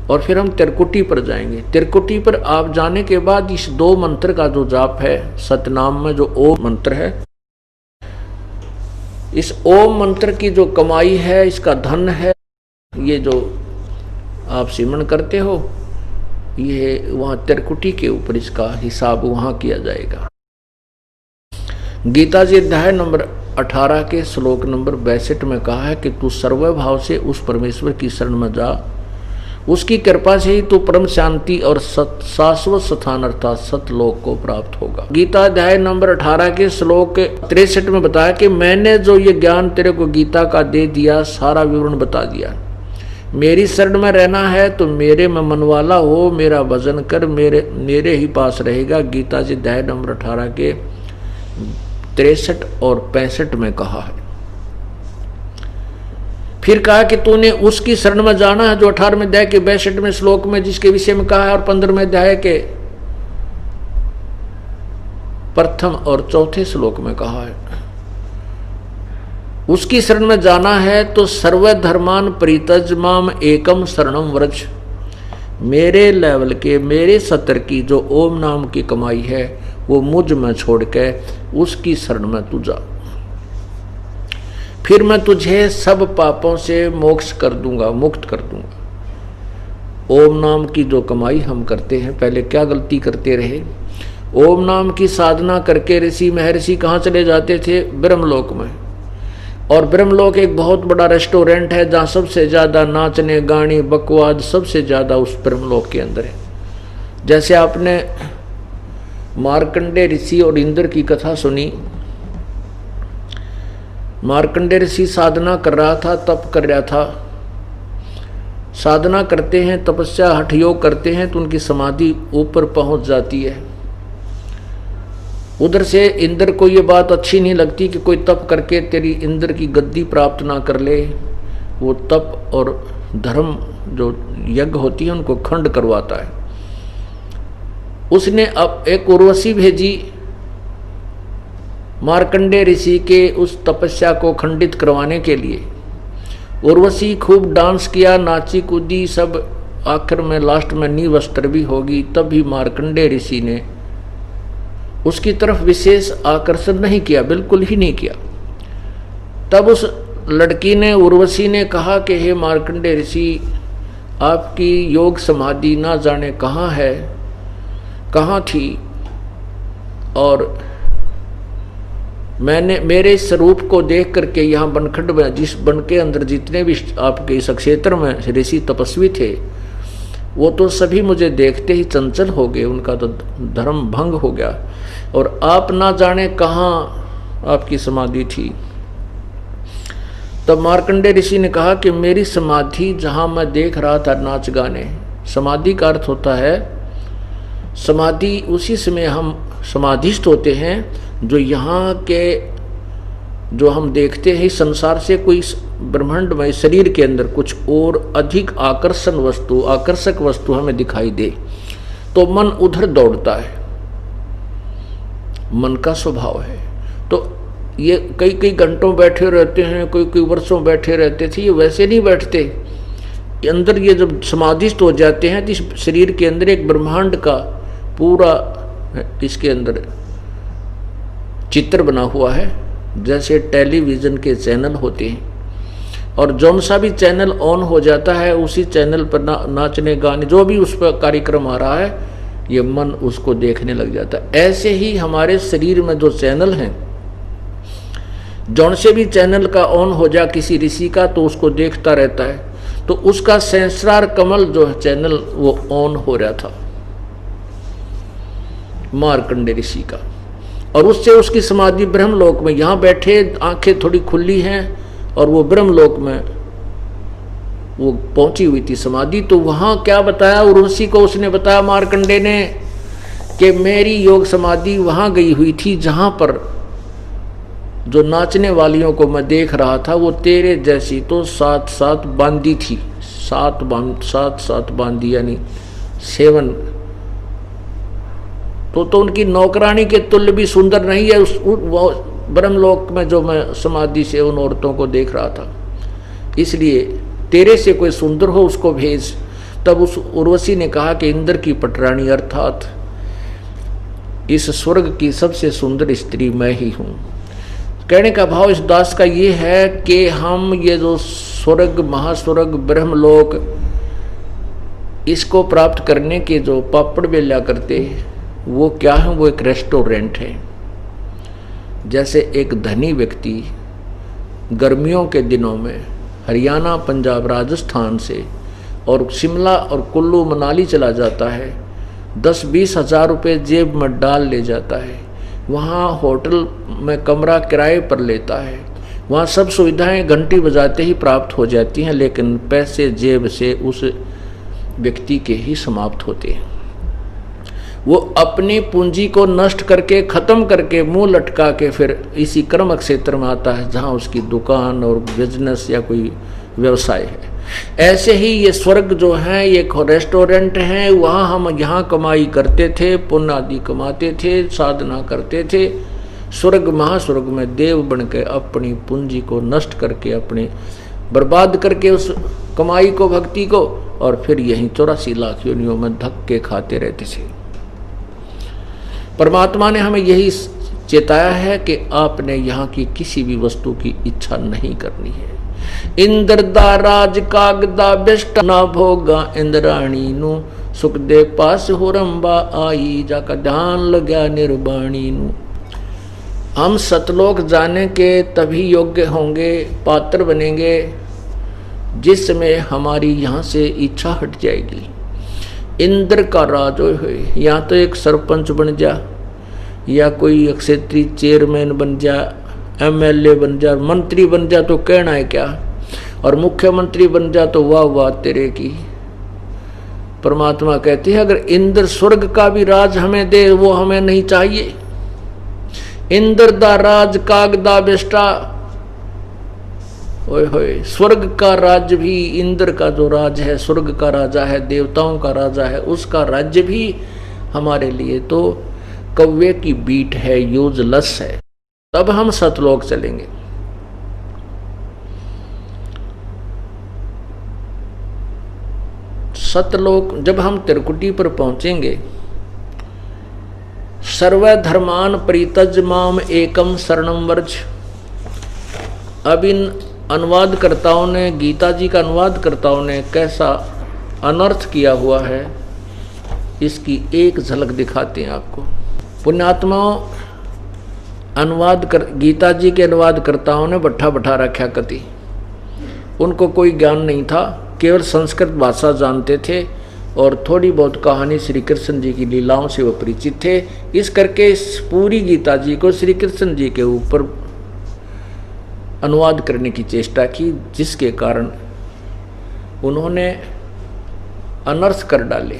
और फिर हम त्रिकुटी पर जाएंगे। त्रिकुटी पर आप जाने के बाद इस 2 मंत्र का जो जाप है, सतनाम में जो ओम मंत्र है, इस ओम मंत्र की जो कमाई है, इसका धन है, ये जो आप सिमरन करते हो, ये वहां त्रिकुटी के ऊपर इसका हिसाब वहां किया जाएगा। गीता जी अध्याय नंबर 18 के श्लोक नंबर 62 में कहा है कि तू सर्वभाव से उस परमेश्वर की शरण में जा, उसकी कृपा से ही तू परम शांति और शाश्वत स्थान अर्थात सतलोक को प्राप्त होगा। गीता अध्याय नंबर 18 के श्लोक 63 में बताया कि मैंने जो ये ज्ञान तेरे को गीता का दे दिया, सारा विवरण बता दिया। मेरी शरण में रहना है तो मेरे में मनवाला हो, मेरा भजन कर, मेरे ही पास रहेगा। गीता जी अध्याय नंबर 18 के 63 और 65 में कहा है। फिर कहा कि तूने उसकी शरण में जाना है जो 18वें अध्याय के 62वें श्लोक में जिसके विषय में कहा है, और 15वें अध्याय के प्रथम और चौथे श्लोक में कहा है। उसकी शरण में जाना है तो सर्वधर्मान परित्यज माम एकम शरणम व्रज। मेरे लेवल के, मेरे सत्र की जो ओम नाम की कमाई है, वो मुझ में छोड़ के उसकी शरण में तू जा, फिर मैं तुझे सब पापों से मोक्ष कर दूंगा, मुक्त कर दूंगा। ओम नाम की जो कमाई हम करते हैं, पहले क्या गलती करते रहे, ओम नाम की साधना करके ऋषि महर्षि कहाँ चले जाते थे? ब्रह्मलोक में। और ब्रह्मलोक एक बहुत बड़ा रेस्टोरेंट है जहाँ सबसे ज्यादा नाचने गाने बकवाद सबसे ज्यादा उस ब्रह्मलोक के अंदर है। जैसे आपने मार्कंडे ऋषि और इंद्र की कथा सुनी। मार्कंडे ऋषि साधना कर रहा था, तप कर रहा था। साधना करते हैं, तपस्या हठ योग करते हैं तो उनकी समाधि ऊपर पहुंच जाती है। उधर से इंद्र को ये बात अच्छी नहीं लगती कि कोई तप करके तेरी इंद्र की गद्दी प्राप्त ना कर ले। वो तप और धर्म जो यज्ञ होती है उनको खंड करवाता है। उसने अब एक उर्वशी भेजी मार्कंडे ऋषि के उस तपस्या को खंडित करवाने के लिए। उर्वशी खूब डांस किया, नाची कूदी, सब आखिर में लास्ट में निवस्त्र भी होगी। तब भी मार्कंडे ऋषि ने उसकी तरफ विशेष आकर्षण नहीं किया, बिल्कुल ही नहीं किया। तब उस लड़की ने, उर्वशी ने कहा कि हे मार्कंडे ऋषि, आपकी योग समाधि ना जाने कहाँ है, कहाँ थी, और मैंने मेरे स्वरूप को देख करके यहाँ बनखंड में, जिस बन के अंदर जितने भी आपके इस क्षेत्र में ऋषि तपस्वी थे, वो तो सभी मुझे देखते ही चंचल हो गए, उनका तो धर्म भंग हो गया, और आप ना जाने कहाँ आपकी समाधि थी। तब मार्कंडेय ऋषि ने कहा कि मेरी समाधि जहाँ मैं देख रहा था नाच गाने, समाधि का अर्थ होता है समाधि, उसी समय हम समाधिस्थ होते हैं जो यहाँ के जो हम देखते हैं संसार से कोई ब्रह्मांडमय शरीर के अंदर कुछ और अधिक आकर्षक वस्तु हमें दिखाई दे तो मन उधर दौड़ता है, मन का स्वभाव है। तो ये कई घंटों बैठे रहते हैं, कोई वर्षों बैठे रहते थे, ये वैसे नहीं बैठते। अंदर ये जब समाधिस्थ हो जाते हैं तो इस शरीर के अंदर एक ब्रह्मांड का पूरा इसके अंदर चित्र बना हुआ है, जैसे टेलीविज़न के चैनल होते हैं, और जौन सा भी चैनल ऑन हो जाता है उसी चैनल पर नाचने गाने जो भी उस पर कार्यक्रम आ रहा है, ये मन उसको देखने लग जाता है। ऐसे ही हमारे शरीर में जो चैनल हैं, जौन से भी चैनल का ऑन हो जा किसी ऋषि का तो उसको देखता रहता है, तो उसका सहस्रार कमल जो है चैनल वो ऑन हो रहा था मार्कंडेय ऋषि का, और उससे उसकी समाधि ब्रह्मलोक में, यहाँ बैठे आंखें थोड़ी खुली हैं और वो ब्रह्मलोक में वो पहुंची हुई थी समाधि। तो वहाँ क्या बताया उर्वशी को, उसने बताया मार्कंडेय ने कि मेरी योग समाधि वहाँ गई हुई थी जहाँ पर जो नाचने वालियों को मैं देख रहा था वो तेरे जैसी तो सात बांदी थी, सात बांदी यानी 7। तो उनकी नौकरानी के तुल्य भी सुंदर नहीं है उस ब्रह्मलोक में जो मैं समाधि से उन औरतों को देख रहा था, इसलिए तेरे से कोई सुंदर हो उसको भेज। तब उस उर्वशी ने कहा कि इंद्र की पटरानी अर्थात इस स्वर्ग की सबसे सुंदर स्त्री मैं ही हूँ। कहने का भाव इस दास का ये है कि हम ये जो स्वर्ग महास्वर्ग ब्रह्मलोक इसको प्राप्त करने के जो पापड़ बेला करते वो क्या है, वो एक रेस्टोरेंट है। जैसे एक धनी व्यक्ति गर्मियों के दिनों में हरियाणा पंजाब राजस्थान से और शिमला और कुल्लू मनाली चला जाता है, 10-20 हज़ार रुपये जेब में डाल ले जाता है, वहाँ होटल में कमरा किराए पर लेता है, वहाँ सब सुविधाएं घंटी बजाते ही प्राप्त हो जाती हैं, लेकिन पैसे जेब से उस व्यक्ति के ही समाप्त होते हैं। वो अपनी पूंजी को नष्ट करके ख़त्म करके मुंह लटका के फिर इसी कर्म क्षेत्र में आता है जहाँ उसकी दुकान और बिजनेस या कोई व्यवसाय है। ऐसे ही ये स्वर्ग जो है ये रेस्टोरेंट है, वहाँ हम यहाँ कमाई करते थे, पुण्य आदि कमाते थे, साधना करते थे। स्वर्ग महास्वर्ग में देव बन के अपनी पूंजी को नष्ट करके अपने बर्बाद करके उस कमाई को भक्ति को, और फिर यहीं 84 लाख योनियों में धक्के खाते रहते थे। परमात्मा ने हमें यही चेताया है कि आपने यहाँ की किसी भी वस्तु की इच्छा नहीं करनी है। इंद्र दा राज कागदा बेस्ट ना भोगा इंद्राणी नु सुख दे पास हो रंबा आई जाका ध्यान लगा निर्वाणी नु। हम सतलोक जाने के तभी योग्य होंगे, पात्र बनेंगे जिस समय हमारी यहाँ से इच्छा हट जाएगी। इंद्र का राज हो, या तो एक सरपंच बन जा या कोई क्षेत्रीय चेयरमैन बन जा, एमएलए बन जा, मंत्री बन जा तो कहना है क्या, और मुख्यमंत्री बन जा तो वाह वाह तेरे की। परमात्मा कहते हैं अगर इंद्र स्वर्ग का भी राज हमें दे वो हमें नहीं चाहिए। इंद्र दा राज कागदा बेस्टा, ओए होए, स्वर्ग का राज्य भी, इंद्र का जो राज है, स्वर्ग का राजा है, देवताओं का राजा है, उसका राज्य भी हमारे लिए तो कौवे की बीट है, यूजलेस है। तब हम सतलोक चलेंगे। सतलोक जब हम त्रिकुटी पर पहुंचेंगे, सर्वधर्मान परित्यज माम एकम शरणम व्रज। अब इन अनुवादकर्ताओं ने, गीता जी का अनुवादकर्ताओं ने कैसा अनर्थ किया हुआ है इसकी एक झलक दिखाते हैं आपको। पुण्यात्माओं, गीता जी के अनुवादकर्ताओं ने बैठा बैठा रखा कति, उनको कोई ज्ञान नहीं था, केवल संस्कृत भाषा जानते थे और थोड़ी बहुत कहानी श्री कृष्ण जी की लीलाओं से वो परिचित थे। इस करके इस पूरी गीता जी को श्री कृष्ण जी के ऊपर अनुवाद करने की चेष्टा की, जिसके कारण उन्होंने अनर्थ कर डाले।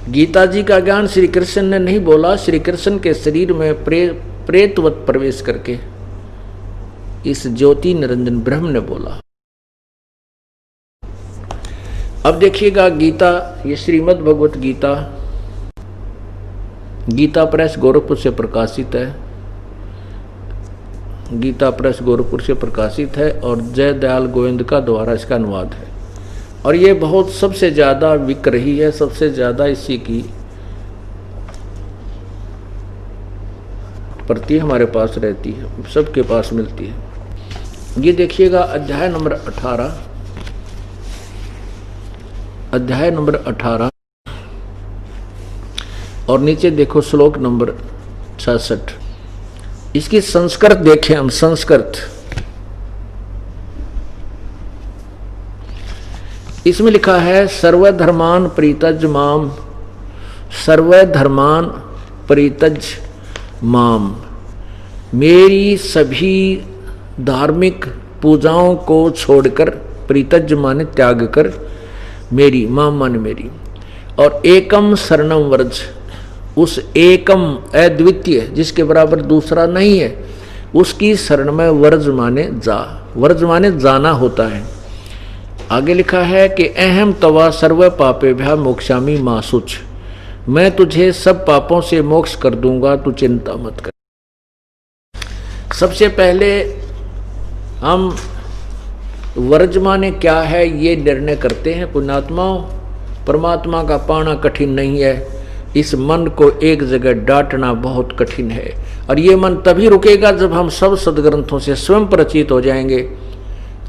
गीता जी का ज्ञान श्री कृष्ण ने नहीं बोला, श्री कृष्ण के शरीर में प्रेतवत प्रवेश करके इस ज्योति निरंजन ब्रह्म ने बोला। अब देखिएगा गीता, ये श्रीमद् भगवत गीता, गीता प्रेस गोरखपुर से प्रकाशित है। गीता प्रेस गोरखपुर से प्रकाशित है और जय दयाल गोविंद का द्वारा इसका अनुवाद है और ये बहुत सबसे ज़्यादा बिक रही है, सबसे ज़्यादा इसी की प्रति हमारे पास रहती है, सबके पास मिलती है। ये देखिएगा अध्याय नंबर 18, अध्याय नंबर 18 और नीचे देखो श्लोक नंबर 66। इसकी संस्कृत देखें हम। संस्कृत इसमें लिखा है सर्वधर्मान परित्यज माम, सर्वधर्मान परित्यज माम, मेरी सभी धार्मिक पूजाओं को छोड़कर, परित्यज माने त्याग कर, मेरी, माम माने मेरी, और एकम शरणम व्रज, उस एकम अद्वितीय जिसके बराबर दूसरा नहीं है, उसकी शरण में व्रज माने जा, व्रज माने जाना होता है। आगे लिखा है कि अहम तवा सर्व पापेभ्यः मोक्षामि मा शुच, मैं तुझे सब पापों से मोक्ष कर दूंगा, तू चिंता मत कर। सबसे पहले हम व्रज माने क्या है ये निर्णय करते हैं। पुण्यात्माओं, परमात्मा का पाना कठिन नहीं है, इस मन को एक जगह डांटना बहुत कठिन है और ये मन तभी रुकेगा जब हम सब सदग्रंथों से स्वयं परिचित हो जाएंगे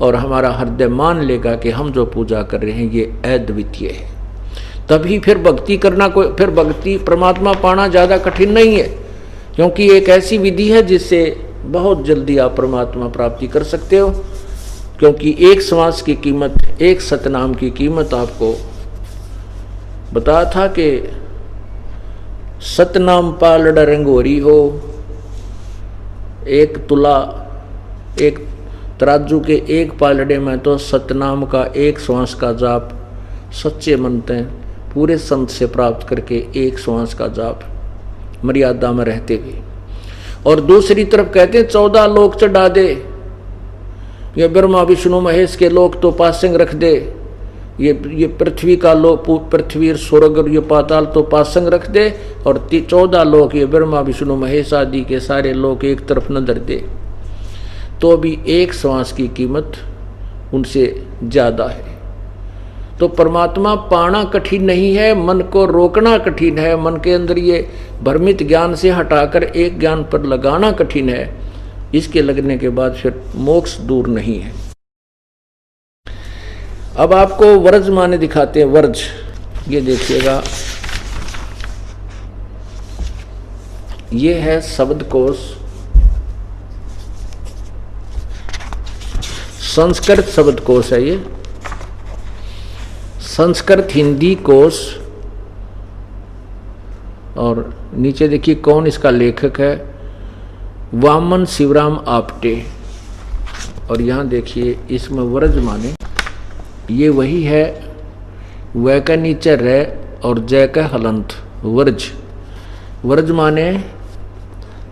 और हमारा हृदय मान लेगा कि हम जो पूजा कर रहे हैं ये अद्वितीय है। तभी फिर भक्ति करना, कोई फिर भक्ति परमात्मा पाना ज़्यादा कठिन नहीं है, क्योंकि एक ऐसी विधि है जिससे बहुत जल्दी आप परमात्मा प्राप्ति कर सकते हो। क्योंकि एक श्वास की कीमत, एक सतनाम की कीमत आपको बताया था कि सतनाम पालड़ रंगोरी हो, एक तुला, एक तराजू के एक पालड़े में तो सतनाम का एक श्वास का जाप सच्चे मनते हैं पूरे संत से प्राप्त करके एक श्वास का जाप मर्यादा में रहते हुए। और दूसरी तरफ कहते हैं 14 लोक चढ़ा दे, ये ब्रह्मा विष्णु महेश के लोक तो पासंग रख दे, ये पृथ्वी का लोक, पृथ्वी स्वर्ग और ये पाताल तो पासंग रख दे, और 14 लोक ये ब्रह्मा विष्णु महेश आदि के सारे लोक एक तरफ न धर दे, तो भी एक श्वास की कीमत उनसे ज्यादा है। तो परमात्मा पाना कठिन नहीं है, मन को रोकना कठिन है, मन के अंदर ये भ्रमित ज्ञान से हटाकर एक ज्ञान पर लगाना कठिन है। इसके लगने के बाद फिर मोक्ष दूर नहीं है। अब आपको व्रज माने दिखाते हैं। व्रज, ये देखिएगा, ये है शब्दकोश, संस्कृत शब्दकोश है ये, संस्कृत हिंदी कोश। और नीचे देखिए कौन इसका लेखक है, वामन शिवराम आपटे। और यहाँ देखिए इसमें व्रज माने ये वही है, वह का नीचे रे और जय का हलंत, व्रज। व्रज माने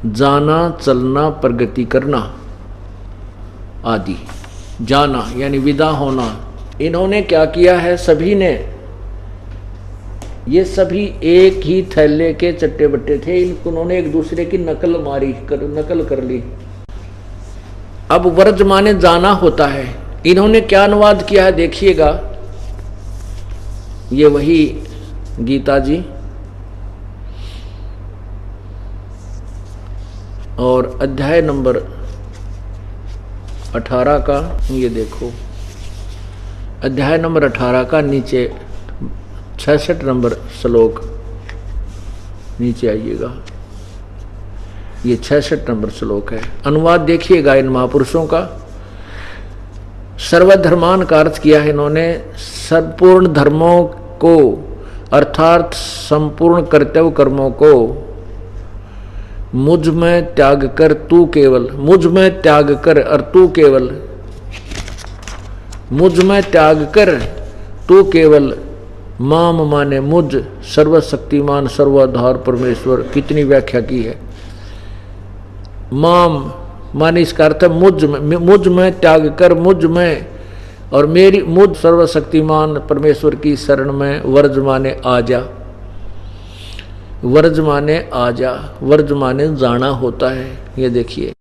जाना, चलना, प्रगति करना आदि। जाना यानी विदा होना। इन्होंने क्या किया है, सभी ने, ये सभी एक ही थैले के चट्टे बट्टे थे, उन्होंने एक दूसरे की नकल कर ली। अब व्रज माने जाना होता है। इन्होंने क्या अनुवाद किया है देखिएगा, ये वही गीता जी और अध्याय नंबर 18 का, ये देखो अध्याय नंबर 18 का नीचे 66 नंबर श्लोक, नीचे आइएगा, ये 66 नंबर श्लोक है। अनुवाद देखिएगा इन महापुरुषों का। सर्वधर्मान का अर्थ किया है इन्होंने संपूर्ण धर्मों को, अर्थात संपूर्ण कर्तव्य कर्मों को मुझ में त्याग कर तू केवल, मुझ में त्याग कर और तू केवल, मुझ में त्याग कर तू केवल, माम माने मुझ, सर्वशक्तिमान सर्वाधार परमेश्वर। कितनी व्याख्या की है। माम माने इसका अर्थ है मुझ में त्याग कर, मुझ में, और मेरी, मुझ सर्वशक्तिमान परमेश्वर की शरण में, वर्ज माने आजा, वर्ज माने आजा, वर्ज माने जाना होता है। ये देखिए,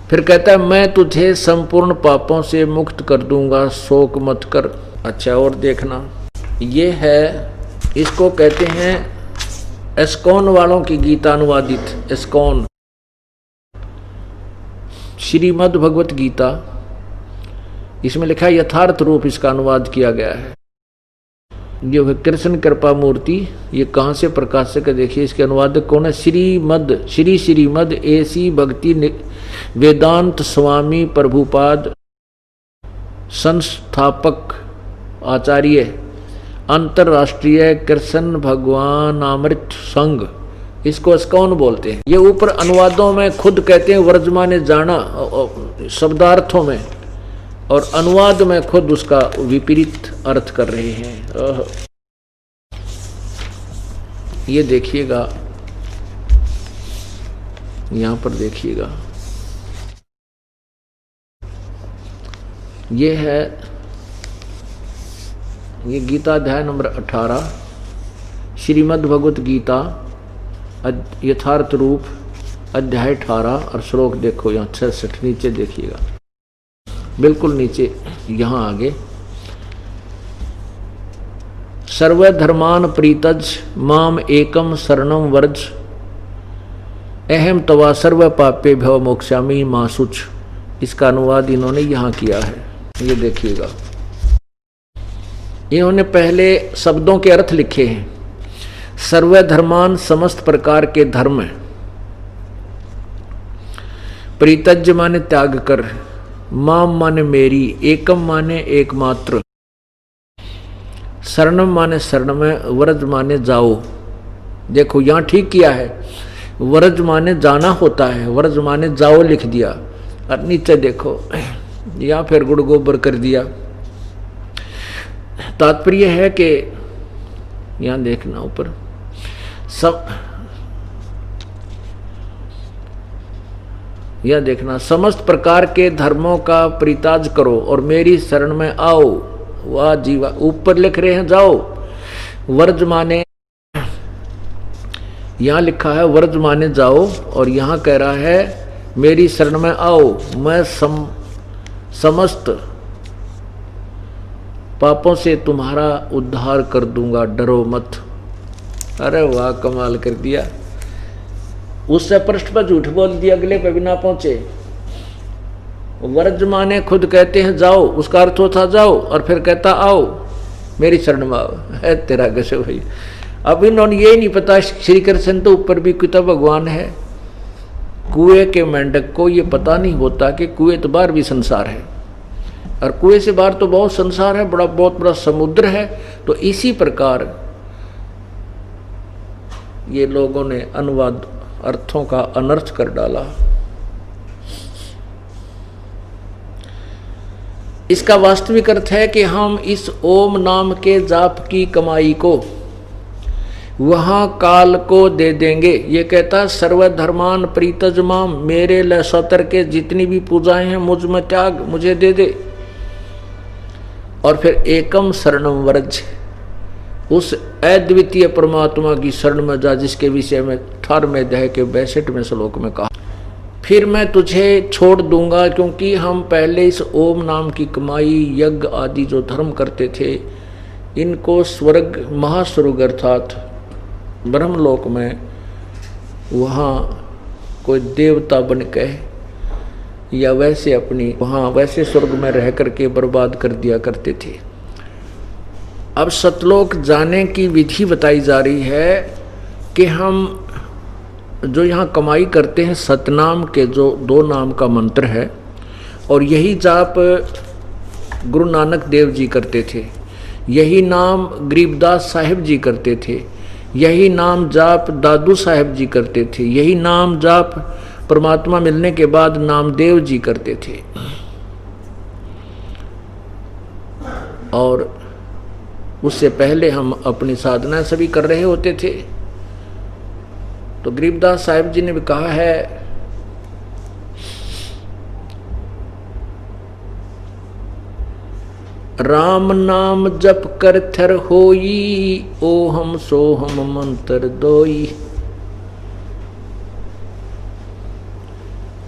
फिर कहता है मैं तुझे संपूर्ण पापों से मुक्त कर दूंगा, शोक मत कर। अच्छा, और देखना, ये है, इसको कहते हैं एस्कॉन वालों की गीता अनुवादित, एस्कॉन श्रीमद् भगवत गीता, इसमें लिखा है यथार्थ रूप, इसका अनुवाद किया गया है। ये कृष्ण कृपा मूर्ति, ये कहाँ से प्रकाशक है देखिए, इसके अनुवादक कौन है, श्रीमद एसी भक्ति वेदांत स्वामी प्रभुपाद, संस्थापक आचार्य अंतरराष्ट्रीय कृष्ण भगवान अमृत संघ, इसको एस्कॉन बोलते हैं। ये ऊपर अनुवादों में खुद कहते हैं वर्जमाने जाना शब्दार्थों में, और अनुवाद में खुद उसका विपरीत अर्थ कर रहे हैं। ये देखिएगा, यहां पर देखिएगा, ये है, ये गीता अध्याय नंबर 18, श्रीमद् भगवत गीता यथार्थ रूप अध्याय 18 और श्लोक देखो यहाँ 66, नीचे देखिएगा, बिल्कुल नीचे, यहाँ आगे, सर्वधर्मान प्रीतज माम एकम शरणम वर्ज, अहम तवा सर्व पापे भव मोक्षामि मासुच। इसका अनुवाद इन्होंने यहाँ किया है। ये देखिएगा, इन्होंने पहले शब्दों के अर्थ लिखे हैं। सर्वधर्मान समस्त प्रकार के धर्म, प्रीतज माने त्याग कर, माम माने मेरी, एकम माने एकमात्र, शरणम माने शरण में, व्रज माने जाओ। देखो यहाँ ठीक किया है, व्रज माने जाना होता है, व्रज माने जाओ लिख दिया, और नीचे देखो यहाँ फिर गुड़ गोबर कर दिया। तात्पर्य है कि यहाँ देखना ऊपर, सब यह देखना, समस्त प्रकार के धर्मों का परित्याग करो और मेरी शरण में आओ। वाह जीवा, ऊपर लिख रहे हैं जाओ, वर्ज माने, यहां लिखा है वर्ज माने जाओ, और यहां कह रहा है मेरी शरण में आओ, मैं समस्त पापों से तुम्हारा उद्धार कर दूंगा, डरो मत। अरे वाह, कमाल कर दिया। उससे पृष्ठ पर झूठ बोल दिया, अगले पे भी ना पहुंचे। वर्ज माने खुद कहते हैं जाओ, उसका अर्थ होता जाओ, और फिर कहता आओ मेरी शरण में आओ। है तेरा गशो भाई। अब इन्होंने ये नहीं पता श्री कृष्ण तो ऊपर भी कितना भगवान है। कुएं के मेंढक को ये पता नहीं होता कि कुएं तो बाहर भी संसार है, और कुएं से बाहर तो बहुत संसार है, बहुत बड़ा समुद्र है। तो इसी प्रकार ये लोगों ने अनुवाद अर्थों का अनर्थ कर डाला। इसका वास्तविक अर्थ है कि हम इस ओम नाम के जाप की कमाई को वहां काल को दे देंगे। ये कहता सर्वधर्मान प्रीतजमाम, मेरे ल सतर के जितनी भी पूजाएं हैं मुझ में त्याग, मुझे दे दे। और फिर एकम शरणम व्रज, उस अद्वितीय परमात्मा की शरण में जा, जिसके विषय में 18वें अध्याय के 62वें श्लोक में कहा, फिर मैं तुझे छोड़ दूंगा, क्योंकि हम पहले इस ओम नाम की कमाई, यज्ञ आदि जो धर्म करते थे, इनको स्वर्ग, महास्वर्ग अर्थात ब्रह्मलोक में वहाँ कोई देवता बन के या वैसे अपनी वहाँ वैसे स्वर्ग में रह करके बर्बाद कर दिया करते थे। अब सतलोक जाने की विधि बताई जा रही है कि हम जो यहाँ कमाई करते हैं सतनाम के जो 2 नाम का मंत्र है, और यही जाप गुरु नानक देव जी करते थे, यही नाम गरीबदास साहिब जी करते थे, यही नाम जाप दादू साहिब जी करते थे, यही नाम जाप परमात्मा मिलने के बाद नामदेव जी करते थे। और उससे पहले हम अपनी साधना सभी कर रहे होते थे। तो गरीबदास साहिब जी ने भी कहा है, राम नाम जप कर थर होई, ओहम सोहम मंत्र दोई।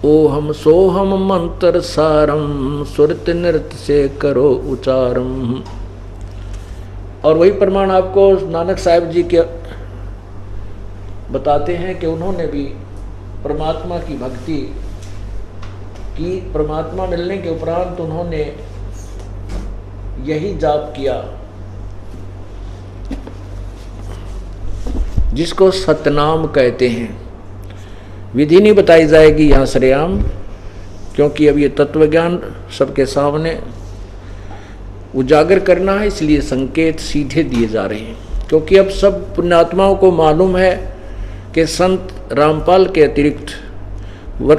ओहम सोहम मंत्र सारम, सुरत नृत्य से करो उचारम। और वही प्रमाण आपको नानक साहिब जी के बताते हैं कि उन्होंने भी परमात्मा की भक्ति की। परमात्मा मिलने के उपरांत उन्होंने यही जाप किया जिसको सतनाम कहते हैं। विधि नहीं बताई जाएगी यहाँ सरेआम, क्योंकि अब ये तत्व ज्ञान सबके सामने उजागर करना है, इसलिए संकेत सीधे दिए जा रहे हैं। क्योंकि अब सब पुण्यात्माओं को मालूम है कि संत रामपाल के अतिरिक्त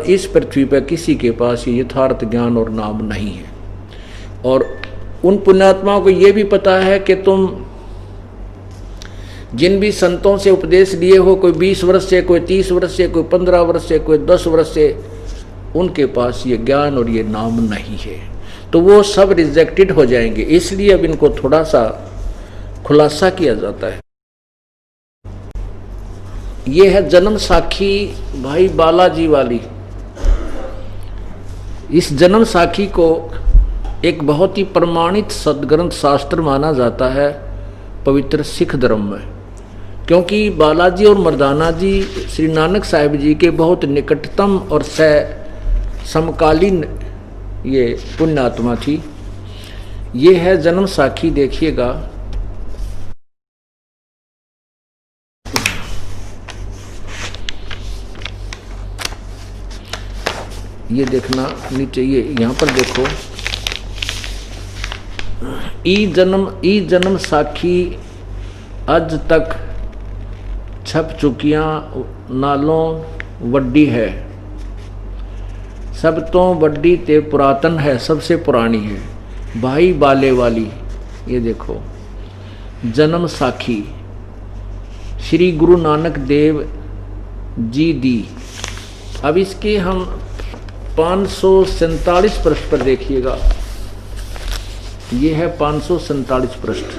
इस पृथ्वी पर किसी के पास ये यथार्थ ज्ञान और नाम नहीं है। और उन पुण्यात्माओं को ये भी पता है कि तुम जिन भी संतों से उपदेश लिए हो, कोई 20 वर्ष से, कोई 30 वर्ष से, कोई 15 वर्ष से, कोई 10 वर्ष से, उनके पास ये ज्ञान और ये नाम नहीं है, तो वो सब रिजेक्टेड हो जाएंगे। इसलिए अब इनको थोड़ा सा खुलासा किया जाता है। ये है जन्म साखी भाई बालाजी वाली। इस जन्म साखी को एक बहुत ही प्रमाणित सदग्रंथ शास्त्र माना जाता है पवित्र सिख धर्म में, क्योंकि बालाजी और मर्दाना जी श्री नानक साहिब जी के बहुत निकटतम और समकालीन ये पुण्यात्मा थी। ये है जन्म साखी, देखिएगा। ये देखना नीचे, ये यहाँ पर देखो, ई जन्म साखी अज तक छप चुकियां नालों वड्डी है, सब तो वड्डी ते पुरातन है, सबसे पुरानी है भाई बाले वाली। ये देखो जन्म साखी श्री गुरु नानक देव जी दी। अब इसके हम 547 पृष्ठ पर देखिएगा। ये है 547 पृष्ठ,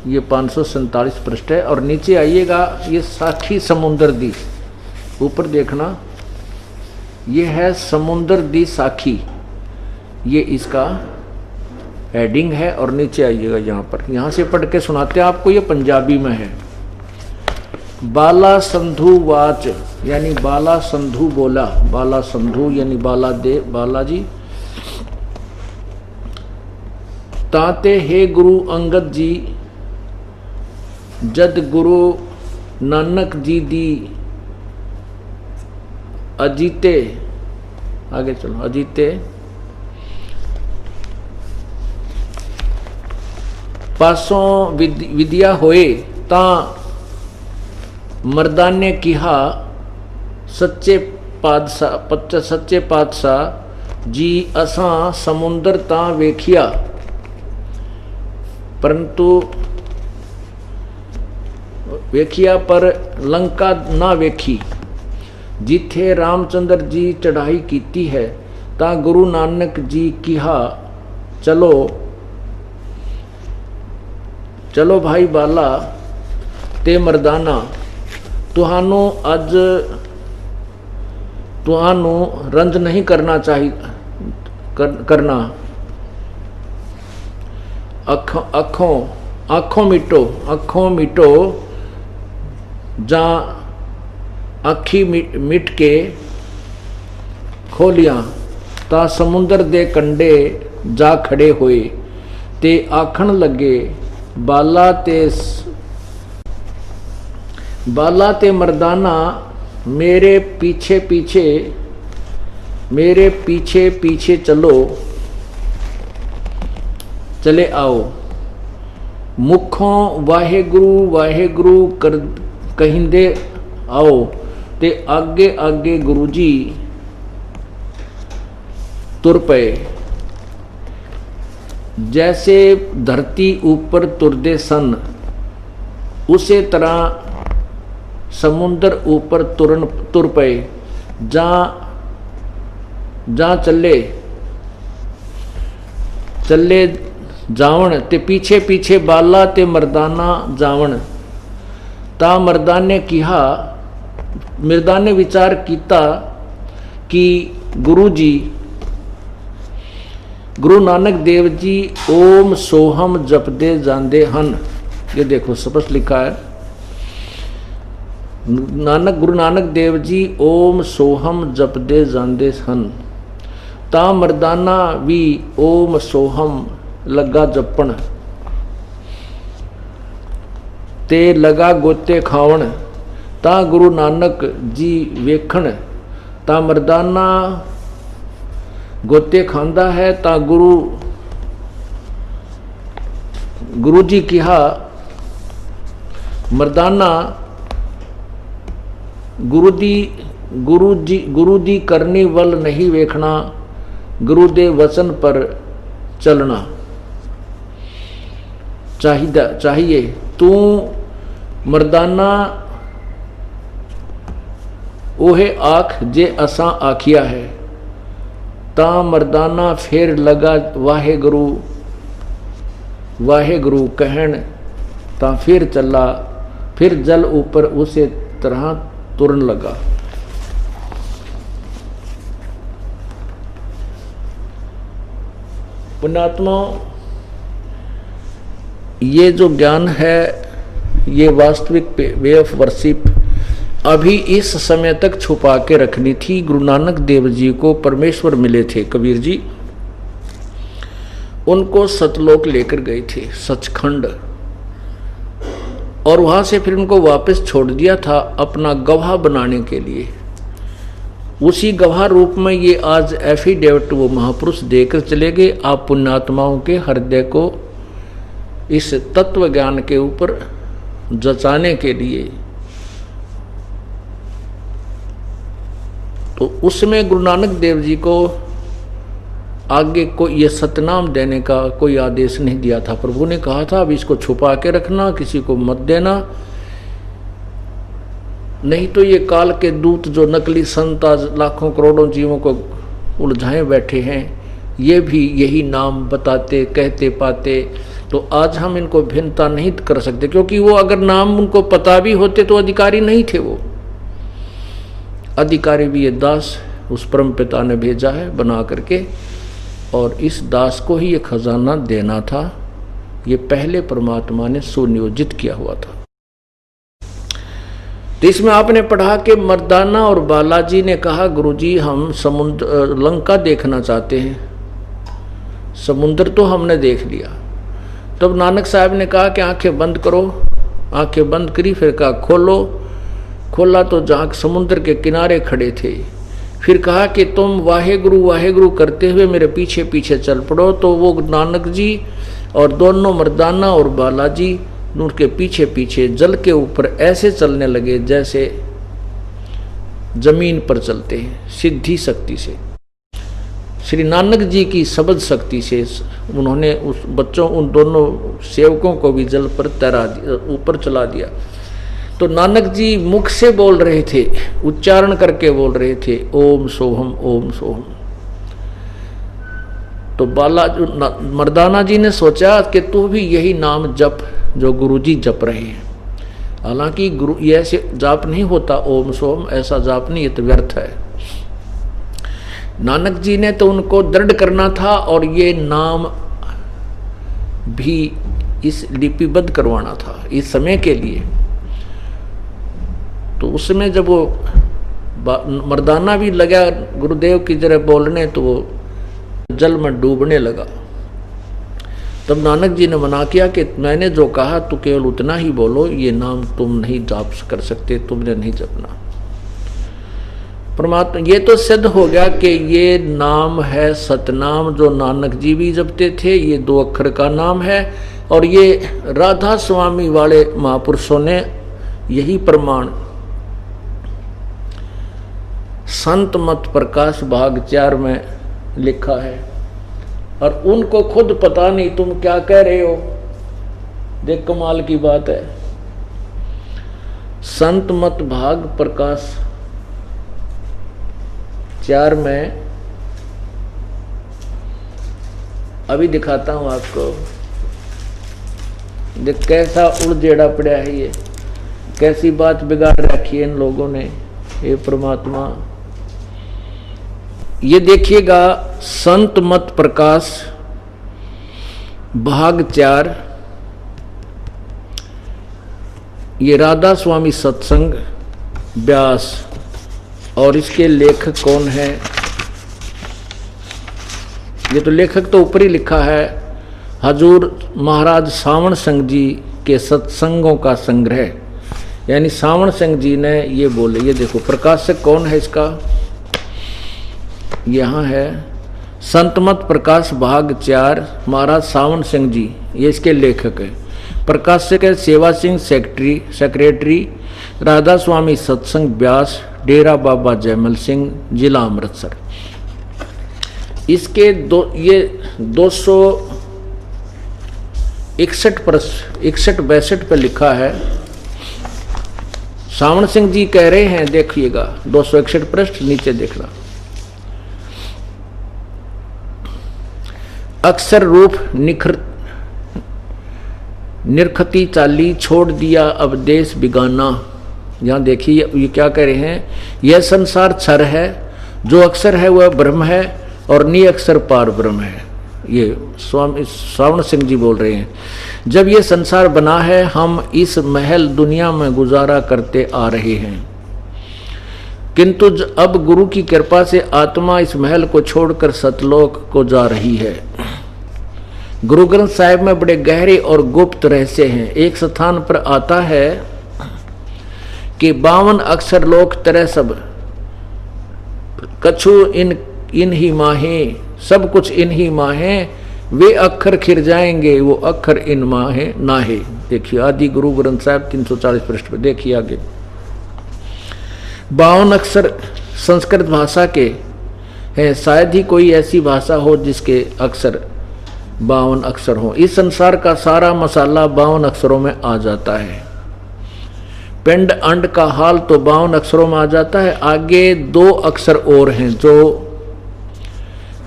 ये 547 पृष्ठ है। और नीचे आइएगा, ये साखी समुंदर दी, ऊपर देखना, ये है समुंदर दी साखी, ये इसका हेडिंग है। और नीचे आइएगा यहाँ पर, यहाँ से पढ़ के सुनाते हैं आपको, ये पंजाबी में है। बाला संधु वाच, यानी बाला संधु बोला, बाला संधु यानी बालाजी, ताते हे गुरु अंगद जी, जद गुरु नानक जी दी अजीते, आगे चलो, अजीते पासों विद्या होए ता मर्दाने किहा सच्चे पातशाह जी असां समुंदर ता वेखिया, परंतु वेखिया पर लंका ना वेखी। जिथे रामचंद्र जी चढ़ाई कीती है ता गुरु नानक जी किहा चलो चलो भाई बाला ते मर्दाना, तुहानू अज तुहानू रंज नहीं करना चाहिए करना। अखों मिटो जा अखी मिट के खोलियां ता समुंदर दे कंडे जा खड़े होए। ते आखण लगे बाला ते मर्दाना मेरे पीछे पीछे चले आओ। मुखों वाहेगुरु कर कहिंदे आओ ते आगे आगे गुरुजी तुर पे। जैसे धरती ऊपर तुरदे सन उसे तरह समुंदर ऊपर तुर पे। जा चले जावण ते पीछे पीछे बाला ते मर्दाना जावण। ता मर्दाने विचार किया कि गुरु नानक देव जी ओम सोहम जपदे जांदे हन। ये देखो स्पष्ट लिखा है, गुरु नानक देव जी ओम सोहम जपदे जांदे हन। ता मर्दाना भी ओम सोहम लगा जपण ते लगा गोते खावण। ता गुरु नानक जी वेखण। ता मर्दाना गोते खांदा है। ता गुरु जी कहा मर्दाना गुरु दी करनी वल नहीं वेखना, गुरु दे वचन पर चलना चाहिए। तू मर्दाना ओहे आख जे असा आखिया है। ता मर्दाना फिर लगा वाहेगुरु कहन। ता फिर चला, फिर जल ऊपर उसे तरह तुरन लगा। पुण्यात्मा, ये जो ज्ञान है ये वास्तविक वे ऑफ वर्शिप अभी इस समय तक छुपा के रखनी थी। गुरु नानक देव जी को परमेश्वर मिले थे, कबीर जी उनको सतलोक लेकर गए थे, सचखंड, और वहां से फिर उनको वापस छोड़ दिया था अपना गवाह बनाने के लिए। उसी गवाह रूप में ये आज एफिडेविट वो महापुरुष देकर चले गए आप पुण्यात्माओं के हृदय को इस तत्व ज्ञान के ऊपर जचाने के लिए। तो उसमें गुरु नानक देव जी को आगे को ये सतनाम देने का कोई आदेश नहीं दिया था। प्रभु ने कहा था अब इसको छुपा के रखना, किसी को मत देना, नहीं तो ये काल के दूत जो नकली संत आज लाखों करोड़ों जीवों को उलझाए बैठे हैं, ये भी यही नाम बताते कहते पाते। तो आज हम इनको भिन्नता नहीं कर सकते, क्योंकि वो अगर नाम उनको पता भी होते तो अधिकारी नहीं थे। वो अधिकारी भी ये दास उस परम पिता ने भेजा है बना करके, और इस दास को ही ये खजाना देना था। ये पहले परमात्मा ने सुनियोजित किया हुआ था। तो इसमें आपने पढ़ा कि मर्दाना और बालाजी ने कहा गुरुजी हम समुद्र लंका देखना चाहते हैं, समुद्र तो हमने देख लिया। तब नानक साहब ने कहा कि आंखें बंद करो। आंखें बंद करी, फिर कहा खोलो। खोला तो जहाँ समुद्र के किनारे खड़े थे। फिर कहा कि तुम वाहेगुरु वाहेगुरु करते हुए मेरे पीछे पीछे चल पड़ो। तो वो नानक जी और दोनों मर्दाना और बालाजी उनके पीछे पीछे जल के ऊपर ऐसे चलने लगे जैसे जमीन पर चलते हैं, सिद्धि शक्ति से। श्री नानक जी की शब्द शक्ति से उन्होंने उस बच्चों उन दोनों सेवकों को भी जल पर तैरा दिया, ऊपर चला दिया। तो नानक जी मुख से बोल रहे थे, उच्चारण करके बोल रहे थे ओम सोहम ओम सोहम। तो मर्दाना जी ने सोचा कि तू भी यही नाम जप जो गुरुजी जप रहे हैं। हालांकि गुरु ये ऐसे जाप नहीं होता ओम सोहम, ऐसा जाप नहीं, ये तो व्यर्थ है। नानक जी ने तो उनको दृढ़ करना था और ये नाम भी इस लिपिबद्ध करवाना था इस समय के लिए। तो उसमें जब वो मर्दाना भी लगा गुरुदेव की जरा बोलने, तो वो जल में डूबने लगा। तब नानक जी ने मना किया कि मैंने जो कहा तो केवल उतना ही बोलो, ये नाम तुम नहीं जाप कर सकते, तुमने नहीं जपना। परमात्मा, ये तो सिद्ध हो गया कि ये नाम है सतनाम, जो नानक जी भी जपते थे। ये 2 अक्षर का नाम है और ये राधा स्वामी वाले महापुरुषों ने यही प्रमाण संत मत प्रकाश भाग 4 में लिखा है। और उनको खुद पता नहीं तुम क्या कह रहे हो। देख कमाल की बात है। संत मत भाग प्रकाश 4 में अभी दिखाता हूं आपको। देख कैसा उड़जेड़ा पड़ा है, ये कैसी बात बिगाड़ रखी है इन लोगों ने। ये परमात्मा, ये देखिएगा संत मत प्रकाश भाग 4, ये राधा स्वामी सत्संग व्यास, और इसके लेखक कौन है? ये तो लेखक तो ऊपर ही लिखा है, हजूर महाराज सावण सिंह जी के सत्संगों का संग्रह, यानी सावण सिंह जी ने ये बोले। ये देखो प्रकाशक कौन है इसका, यहाँ है संतमत प्रकाश भाग 4, महाराज सावण सिंह जी, ये इसके लेखक है। प्रकाशक है सेवा सिंह सेक्रेटरी, राधा स्वामी सत्संग व्यास, डेरा बाबा जयमल सिंह, जिला अमृतसर। इसके ये 261-62 पे लिखा है। सावण सिंह जी कह रहे हैं, देखिएगा 261 पृष्ठ नीचे देखना। अक्षर रूप निरखती चाली, छोड़ दिया अब देश बिगाना। यहाँ देखिए ये क्या कह रहे हैं, यह संसार क्षर है, जो अक्षर है वह ब्रह्म है और नि अक्षर पार ब्रह्म है। ये स्वामी सावण सिंह जी बोल रहे हैं। जब ये संसार बना है, हम इस महल दुनिया में गुजारा करते आ रहे हैं, किंतु अब गुरु की कृपा से आत्मा इस महल को छोड़कर सतलोक को जा रही है। गुरु ग्रंथ साहिब में बड़े गहरे और गुप्त रहस्य हैं। एक स्थान पर आता है कि 52 अक्षर लोक तरह सब, कछु इन ही माहे, सब कुछ इन ही माहे, वे अक्षर खिर जाएंगे, वो अक्षर इन माहे नाहे। देखिए आदि गुरु ग्रंथ साहिब 340 पृष्ठ पर देखिए आगे। 52 अक्षर संस्कृत भाषा के हैं, शायद ही कोई ऐसी भाषा हो जिसके अक्षर 52 अक्षर हो। इस संसार का सारा मसाला 52 अक्षरों में आ जाता है। पिंड अंड का हाल तो 52 अक्षरों में आ जाता है। आगे 2 अक्षर और हैं जो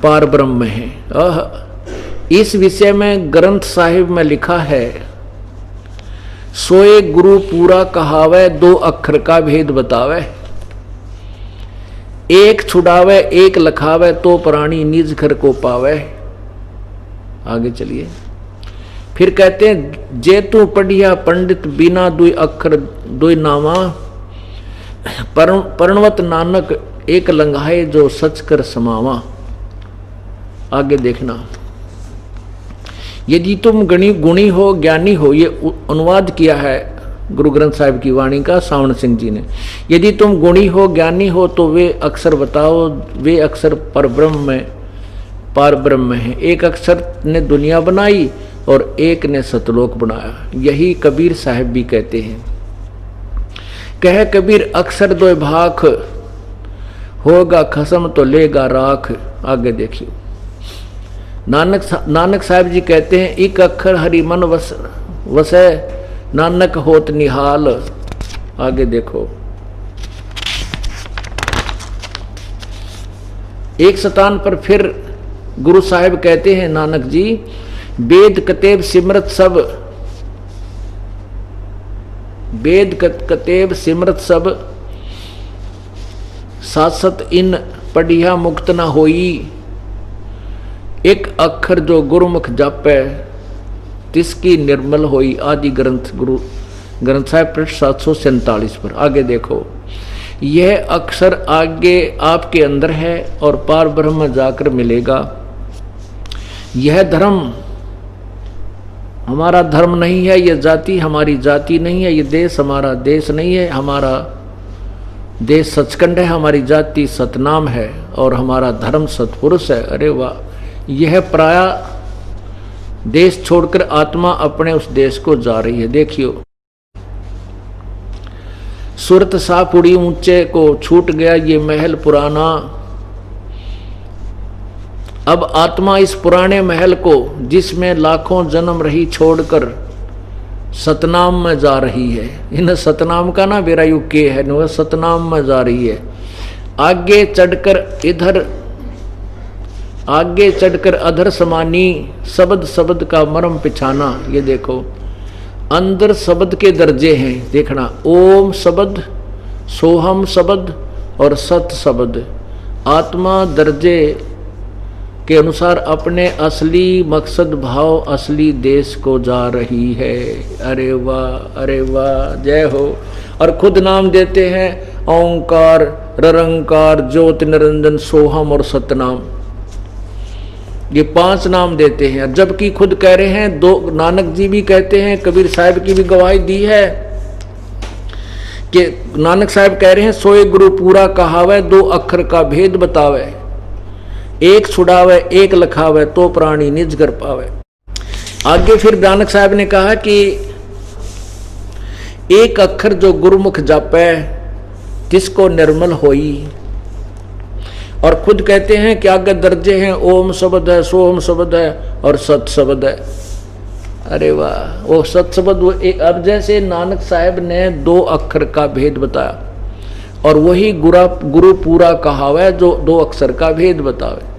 पार ब्रह्म है। इस विषय में ग्रंथ साहिब में लिखा है, सोए गुरु पूरा कहावे, 2 अक्षर का भेद बतावे, एक छुड़ावे एक लखावे, तो प्राणी निज घर को पावे। आगे चलिए, फिर कहते हैं, जे तू पढ़िया पंडित बिना दुई अक्षर दुई नामा, पर्णवत नानक एक लंघाए, जो सच कर समावा। आगे देखना, यदि तुम गुणी हो ज्ञानी हो, ये अनुवाद किया है गुरु ग्रंथ साहिब की वाणी का सावण सिंह जी ने। यदि तुम गुणी हो ज्ञानी हो तो वे अक्षर बताओ, वे अक्षर परब्रह्म में पार ब्रह्म है। एक अक्षर ने दुनिया बनाई और एक ने सतलोक बनाया। यही कबीर साहब भी कहते हैं। कह कबीर अक्षर दो भाख, होगा खसम तो लेगा राख। आगे देखिए, नानक साहब जी कहते हैं, एक अक्षर हरि मन वसै, नानक होत निहाल। आगे देखो, एक स्थान पर फिर गुरु साहिब कहते हैं, नानक जी, वेद कतेब सिमरत सब, वेद कतेब सिमरत सब, सासत इन पढ़िया मुक्त न होई, एक अक्षर जो गुरुमुख जापै, तिसकी निर्मल होई। आदि गुरु ग्रंथ साहिब पृष्ठ 747 पर। आगे देखो, यह अक्षर आगे आपके अंदर है और पार ब्रह्म में जाकर मिलेगा। यह धर्म हमारा धर्म नहीं है, ये जाति हमारी जाति नहीं है, ये देश हमारा देश नहीं है, हमारा देश सचखंड है, हमारी जाति सतनाम है और हमारा धर्म सतपुरुष है। अरे वाह, यह पराया देश छोड़कर आत्मा अपने उस देश को जा रही है। देखियो, सूरत साफ उड़ी ऊंचे को छूट गया ये महल पुराना। अब आत्मा इस पुराने महल को जिसमें लाखों जन्म रही छोड़कर सतनाम में जा रही है। इन सतनाम का ना बेरा यू के है, वह सतनाम में जा रही है। आगे चढ़कर अधर समानी, शब्द शब्द का मरम पिछाना। ये देखो, अंदर शब्द के दर्जे हैं, देखना, ओम शब्द, सोहम शब्द और सत शब्द। आत्मा दर्जे के अनुसार अपने असली मकसद भाव असली देश को जा रही है। अरे वाह, अरे वाह, जय हो। और खुद नाम देते हैं ओंकार, ररंकार, ज्योति निरंजन, सोहम और सतनाम। ये 5 नाम देते हैं, जबकि खुद कह रहे हैं 2। नानक जी भी कहते हैं, कबीर साहब की भी गवाही दी है कि नानक साहब कह रहे हैं, सोए गुरु पूरा कहावे, 2 अक्षर का भेद बतावे, एक छुड़ावे एक लखावे, तो प्राणी निज कर पावे। आगे फिर नानक साहब ने कहा कि एक अक्षर जो गुरुमुख जापै, तिसको निर्मल होई। और खुद कहते हैं कि आगे दर्जे हैं, ओम शब्द है, सोम शब्द है और सत शब्द है। अरे वाह, वो सत शब्द वो एक। अब जैसे नानक साहब ने 2 अक्षर का भेद बताया और वही गुरु पूरा कहावे जो 2 अक्षर का भेद बतावे।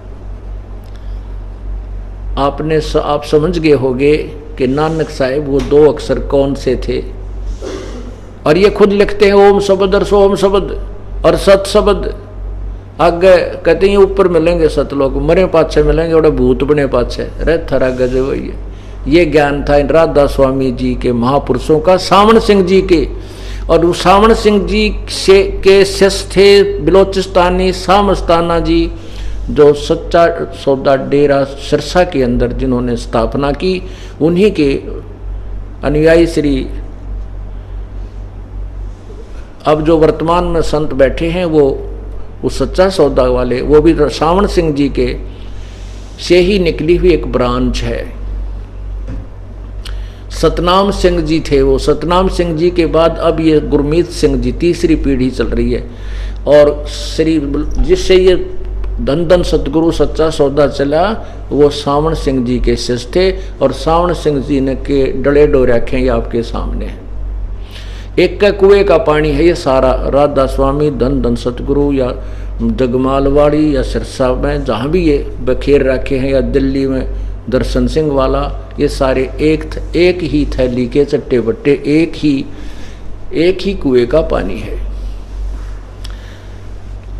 आप समझ गए होंगे कि नानक साहब वो 2 अक्षर कौन से थे। और ये खुद लिखते हैं ओम शब्द और सोम शब्द और सत शब्द। आगे कहते हैं ऊपर मिलेंगे सतलोक, मरे पाछे मिलेंगे और भूत बने पाछे। रे थरा गजब है। ये ज्ञान था इन राधा स्वामी जी के महापुरुषों का, सावण सिंह जी के। और सावण सिंह जी से के शिष्य थे बिलोचिस्तानी सामस्ताना जी, जो सच्चा सौदा डेरा सिरसा के अंदर जिन्होंने स्थापना की। उन्हीं के अनुयायी श्री अब जो वर्तमान में संत बैठे हैं वो सच्चा सौदा वाले, वो भी सावण सिंह जी के से ही निकली हुई एक ब्रांच है। सतनाम सिंह जी थे वो। सतनाम सिंह जी के बाद अब ये गुरमीत सिंह जी, तीसरी पीढ़ी चल रही है। और श्री जिससे ये धन धन सतगुरु सच्चा सौदा चला, वो सावण सिंह जी के शिष्य थे। और सावण सिंह जी ने के डले डोरे रखे ये आपके सामने। एक का कुएं का पानी है ये सारा। राधा स्वामी, धन धन सतगुरु या जगमालवाड़ी या सिरसा में जहाँ भी ये बखेर रखे हैं, या दिल्ली में दर्शन सिंह वाला, ये सारे एक ही थैली के चट्टे बट्टे, एक ही कुएं का पानी है।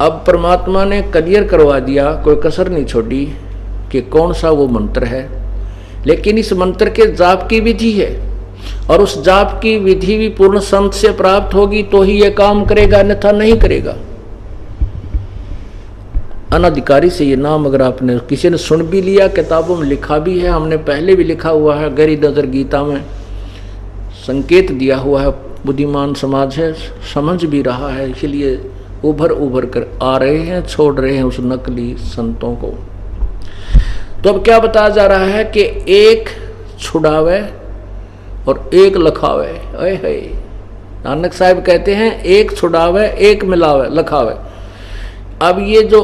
अब परमात्मा ने क्लियर करवा दिया, कोई कसर नहीं छोड़ी कि कौन सा वो मंत्र है। लेकिन इस मंत्र के जाप की विधि है, और उस जाप की विधि भी पूर्ण संत से प्राप्त होगी तो ही ये काम करेगा, अन्यथा नहीं करेगा। अनाधिकारी से ये नाम अगर आपने किसी ने सुन भी लिया, किताबों में लिखा भी है, हमने पहले भी लिखा हुआ है, गहरी नजर गीता में संकेत दिया हुआ है। बुद्धिमान समाज है, समझ भी रहा है, इसलिए उभर कर आ रहे हैं, छोड़ रहे हैं उस नकली संतों को। तो अब क्या बताया जा रहा है कि एक छुड़ावे और एक लखावे। अरे नानक साहब कहते हैं एक छुड़ावे एक मिलावे लखावे। अब ये जो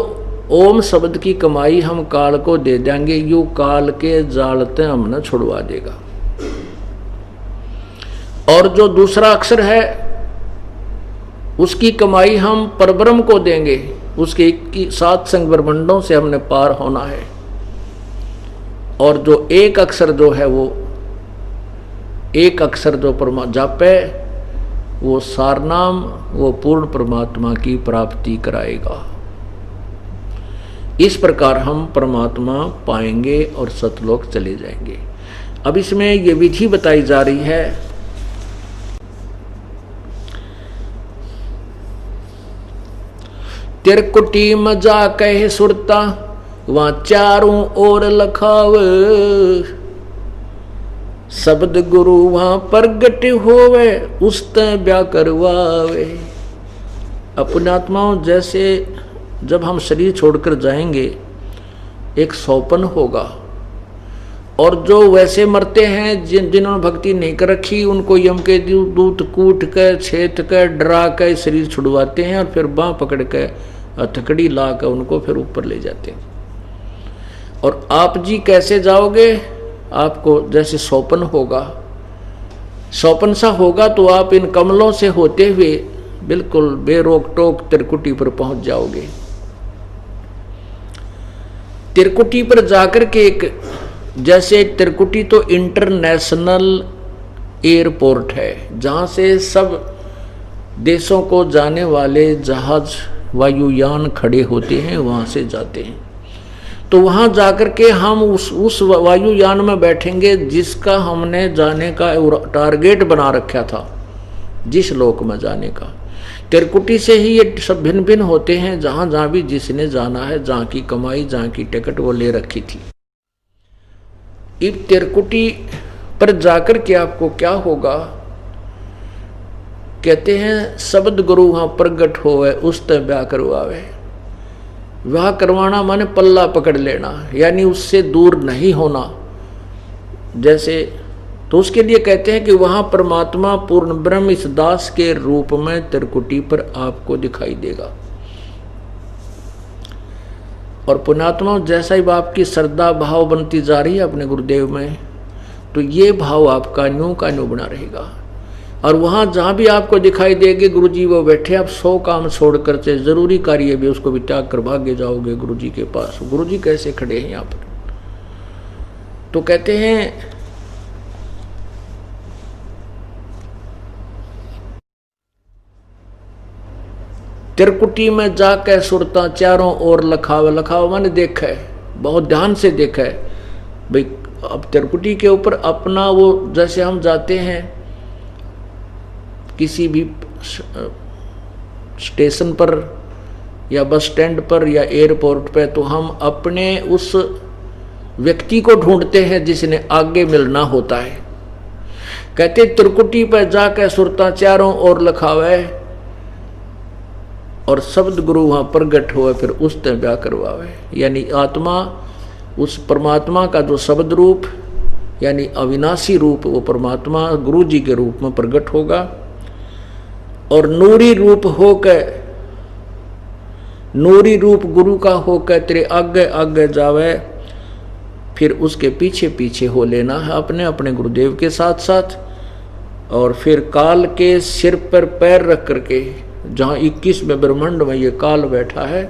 ओम शब्द की कमाई हम काल को दे देंगे, यू काल के जालते हमने छुड़वा देगा। और जो दूसरा अक्षर है उसकी कमाई हम परब्रह्म को देंगे, उसके 7 संग ब्रह्मांडों से हमने पार होना है। और जो एक अक्षर जो है वो एक अक्षर जो जापे वो सारनाम, वो पूर्ण परमात्मा की प्राप्ति कराएगा। इस प्रकार हम परमात्मा पाएंगे और सतलोक चले जाएंगे। अब इसमें ये विधि बताई जा रही है। तिरकुटी मजा कहे सुरता, वहां चारों ओर लखाव। शब्द गुरु वहां प्रगट होवे उस तय ब्या करवावे। अपने आत्माओं, जैसे जब हम शरीर छोड़कर जाएंगे एक सौपन होगा, और जो वैसे मरते हैं जिन्होंने भक्ति नहीं कर रखी, उनको यम के दूत कूट कर छेद कर डरा कर शरीर छुड़वाते हैं और फिर बाँह पकड़ कर हथकड़ी ला कर उनको फिर ऊपर ले जाते हैं। और आप जी कैसे जाओगे? आपको जैसे सौपन होगा, सौपन सा होगा तो आप इन कमलों से होते हुए बिल्कुल बेरोक टोक त्रिकुटी पर पहुंच जाओगे। त्रिकुटी पर जाकर के एक, जैसे त्रिकुटी तो इंटरनेशनल एयरपोर्ट है जहां से सब देशों को जाने वाले जहाज वायुयान खड़े होते हैं, वहां से जाते हैं। तो वहां जाकर के हम उस वायुयान में बैठेंगे जिसका हमने जाने का टारगेट बना रखा था, जिस लोक में जाने का। त्रिकुटी से ही ये सब भिन्न भिन्न होते हैं, जहां जहां भी जिसने जाना है, जहां की कमाई, जहां की टिकट वो ले रखी थी। इब त्रिकुटी पर जाकर के आपको क्या होगा? कहते हैं शब्द गुरु वहां प्रगट होवे उस तय ब्याह करवावे। वह करवाना माने पल्ला पकड़ लेना, यानी उससे दूर नहीं होना। जैसे तो उसके लिए कहते हैं कि वहां परमात्मा पूर्ण ब्रह्म इस दास के रूप में त्रिकुटी पर आपको दिखाई देगा। और पुण्यात्मा, जैसा ही आपकी श्रद्धा भाव बनती जा रही है अपने गुरुदेव में, तो ये भाव आपका न्यू का न्यू बना रहेगा। और वहां जहां भी आपको दिखाई देगी गुरु जी वो बैठे, आप 100 काम छोड़कर से जरूरी कार्य भी उसको भी त्याग कर भागे जाओगे गुरु जी के पास। गुरु जी कैसे खड़े हैं यहाँ पर? तो कहते हैं त्रिकुटी में जाके सुरता चारों ओर लखावे। लखावा मैंने देखा है, बहुत ध्यान से देखा है भाई। अब त्रिकुटी के ऊपर अपना वो, जैसे हम जाते हैं किसी भी स्टेशन पर या बस स्टैंड पर या एयरपोर्ट पे, तो हम अपने उस व्यक्ति को ढूंढते हैं जिसने आगे मिलना होता है। कहते त्रिकुटी पर जाके सुरता चारों ओर लखावे और शब्द गुरु वहां प्रगट हुए फिर उस तय ब्याह करवावे। यानी आत्मा उस परमात्मा का जो शब्द रूप यानी अविनाशी रूप, वो परमात्मा गुरु जी के रूप में प्रकट होगा और नूरी रूप होकर, नूरी रूप गुरु का होकर तेरे आगे आगे जावे। फिर उसके पीछे पीछे हो लेना है अपने अपने गुरुदेव के साथ साथ। और फिर काल के सिर पर पैर रख करके, जहां 21वें ब्रह्मांड में ये काल बैठा है,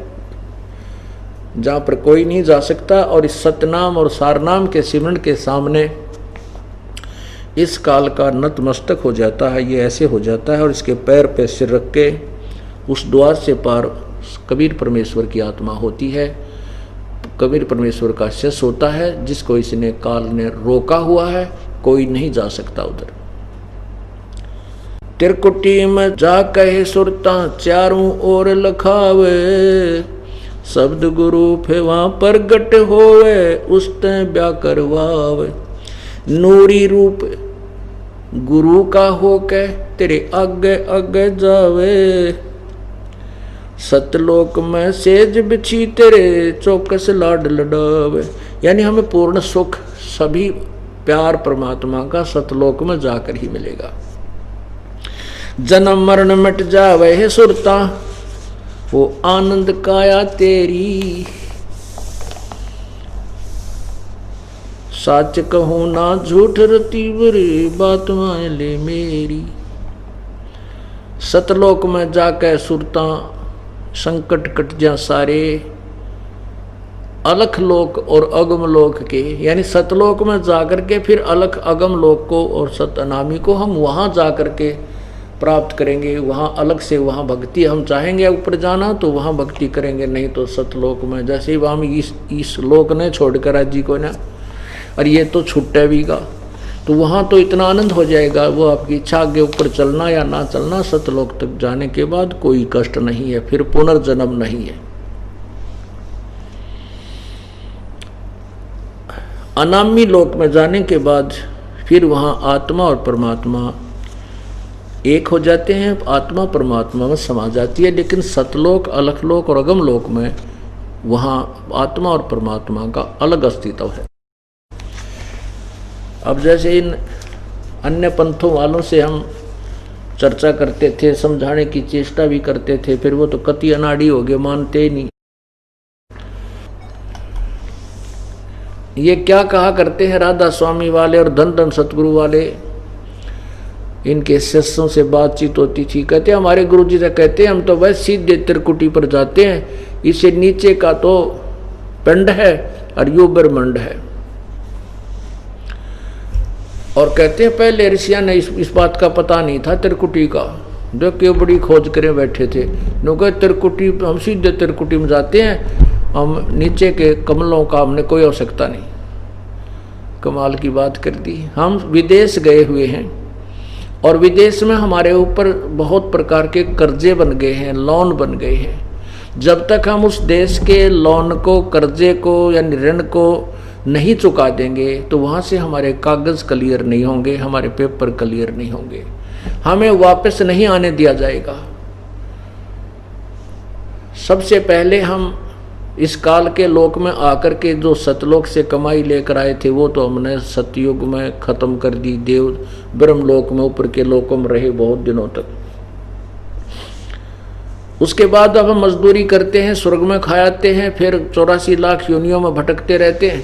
जहां पर कोई नहीं जा सकता, और इस सतनाम और सारनाम के सिमरन के सामने इस काल का नतमस्तक हो जाता है। ये ऐसे हो जाता है और इसके पैर पे सिर रख के उस द्वार से पार कबीर परमेश्वर की आत्मा होती है। कबीर परमेश्वर का शिष्य होता है जिसको इसने काल ने रोका हुआ है, कोई नहीं जा सकता उधर। त्रिकुटी में जा कहे सुरता चारों ओर लखावे, शब्द गुरु फे वहां प्रगट होवे उस तय ब्याह करवावे। नूरी रूप गुरु का होके तेरे आगे आगे जावे, सतलोक में सेज बिछी तेरे चौकस लाड लडावे। यानी हमें पूर्ण सुख, सभी प्यार परमात्मा का सतलोक में जाकर ही मिलेगा। जन्म मरण मिट जावे है सुरता, वो आनंद काया तेरी। सच कहूं ना झूठ रती बुरी बात मान ले मेरी। सतलोक में जाके सुरता संकट कट जा सारे, अलख लोक और अगम लोक के, यानी सतलोक में जाकर के फिर अलख अगम लोक को और सतनामी को हम वहां जाकर के प्राप्त करेंगे। वहां अलग से वहां भक्ति, हम चाहेंगे ऊपर जाना तो वहां भक्ति करेंगे, नहीं तो सतलोक में। जैसे ही हम इस लोक ने छोड़कर आज जी को ना, और ये तो छुट्टे भी का, तो वहां तो इतना आनंद हो जाएगा। वो आपकी इच्छा, आगे ऊपर चलना या ना चलना, सतलोक तक जाने के बाद कोई कष्ट नहीं है, फिर पुनर्जन्म नहीं है। अनामी लोक में जाने के बाद फिर वहाँ आत्मा और परमात्मा एक हो जाते हैं, आत्मा परमात्मा में समा जाती है। लेकिन सतलोक, अलखलोक और अगमलोक में वहाँ आत्मा और परमात्मा का अलग अस्तित्व है। अब जैसे इन अन्य पंथों वालों से हम चर्चा करते थे, समझाने की चेष्टा भी करते थे, फिर वो तो कति अनाड़ी हो गए, मानते ही नहीं। ये क्या कहा करते हैं राधा स्वामी वाले और धन धन सतगुरु वाले, इनके शिष्यों से बातचीत होती थी, कहते हमारे गुरु जी से कहते हैं हम तो वह सीधे त्रिकुटी पर जाते हैं, इससे नीचे का तो पिंड है और यू ब्रह्मांड है। और कहते हैं पहले ऋषियां ने इस बात का पता नहीं था त्रिकुटी का, जो क्यों बड़ी खोज करे बैठे थे। नो त्रिकुटी, हम सीधे त्रिकुटी में जाते हैं, हम नीचे के कमलों का हमने कोई आवश्यकता नहीं। कमाल की बात कर दी। हम विदेश गए हुए हैं और विदेश में हमारे ऊपर बहुत प्रकार के कर्जे बन गए हैं, लोन बन गए हैं। जब तक हम उस देश के लोन को, कर्जे को या ऋण को नहीं चुका देंगे तो वहाँ से हमारे कागज़ क्लियर नहीं होंगे, हमारे पेपर क्लियर नहीं होंगे, हमें वापस नहीं आने दिया जाएगा। सबसे पहले हम इस काल के लोक में आकर के जो सतलोक से कमाई लेकर आए थे वो तो हमने सतयुग में खत्म कर दी। देव ब्रह्मलोक में, ऊपर के लोकों में रहे बहुत दिनों तक। उसके बाद अब हम मजदूरी करते हैं, स्वर्ग में खाते हैं, फिर 84 लाख योनियों में भटकते रहते हैं।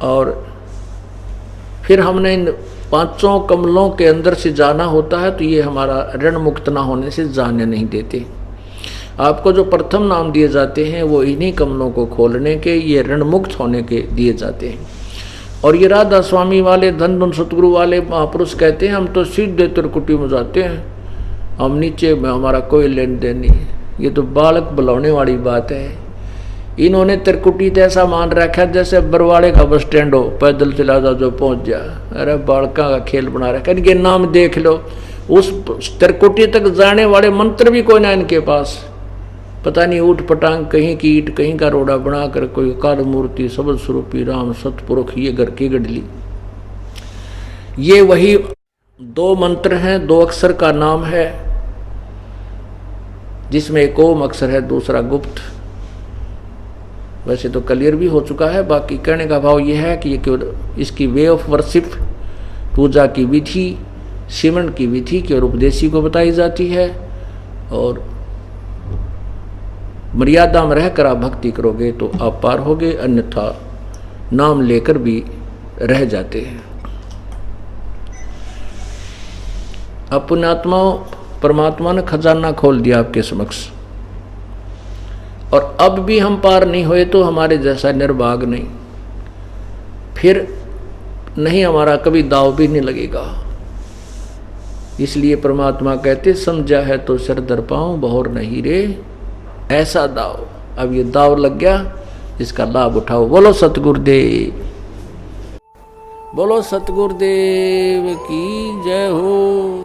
और फिर हमने इन 5 कमलों के अंदर से जाना होता है, तो ये हमारा ऋण मुक्त ना होने से जाने नहीं देते। आपको जो प्रथम नाम दिए जाते हैं वो इन्हीं कमलों को खोलने के, ये ऋण मुक्त होने के दिए जाते हैं। और ये राधा स्वामी वाले, धन धन सतगुरु वाले महापुरुष कहते हैं हम तो सीधे त्रिकुटी में जाते हैं, हम नीचे में हमारा कोई लेन देन नहीं। ये तो बालक बुलाने वाली बात है। इन्होंने त्रिकुटी तो ऐसा मान रखा जैसे बरवाड़े का बस स्टैंड हो, पैदल चला जा जो पहुंच जा। अरे बालका का खेल बना रखा, इनके नाम देख लो। उस त्रिकुटी तक जाने वाले मंत्र भी कोई ना इनके पास, पता नहीं ऊट पटांग, कहीं की ईट कहीं का रोड़ा बनाकर कोई काल मूर्ति, सबद स्वरूपी राम सतपुरुष, ये घर की गडली। ये वही 2 मंत्र हैं, 2 अक्षर का नाम है, जिसमें एक ओम अक्षर है, दूसरा गुप्त। वैसे तो क्लियर भी हो चुका है। बाकी कहने का भाव यह है कि ये केवल इसकी वे ऑफ वर्शिप, पूजा की विधि, सिमरन की विधि केवल उपदेशी को बताई जाती है। और मर्यादा में रहकर आप भक्ति करोगे तो आप पार होगे, अन्यथा नाम लेकर भी रह जाते हैं। अपने आत्मा परमात्मा ने खजाना खोल दिया आपके समक्ष, और अब भी हम पार नहीं हुए तो हमारे जैसा निर्भाग नहीं, फिर नहीं हमारा कभी दाव भी नहीं लगेगा। इसलिए परमात्मा कहते समझा है तो सिर दर पाऊं, बहुर नहीं रे ऐसा दाव। अब ये दाव लग गया, इसका लाभ उठाओ। बोलो सतगुरुदेव, बोलो सतगुरुदेव की जय हो।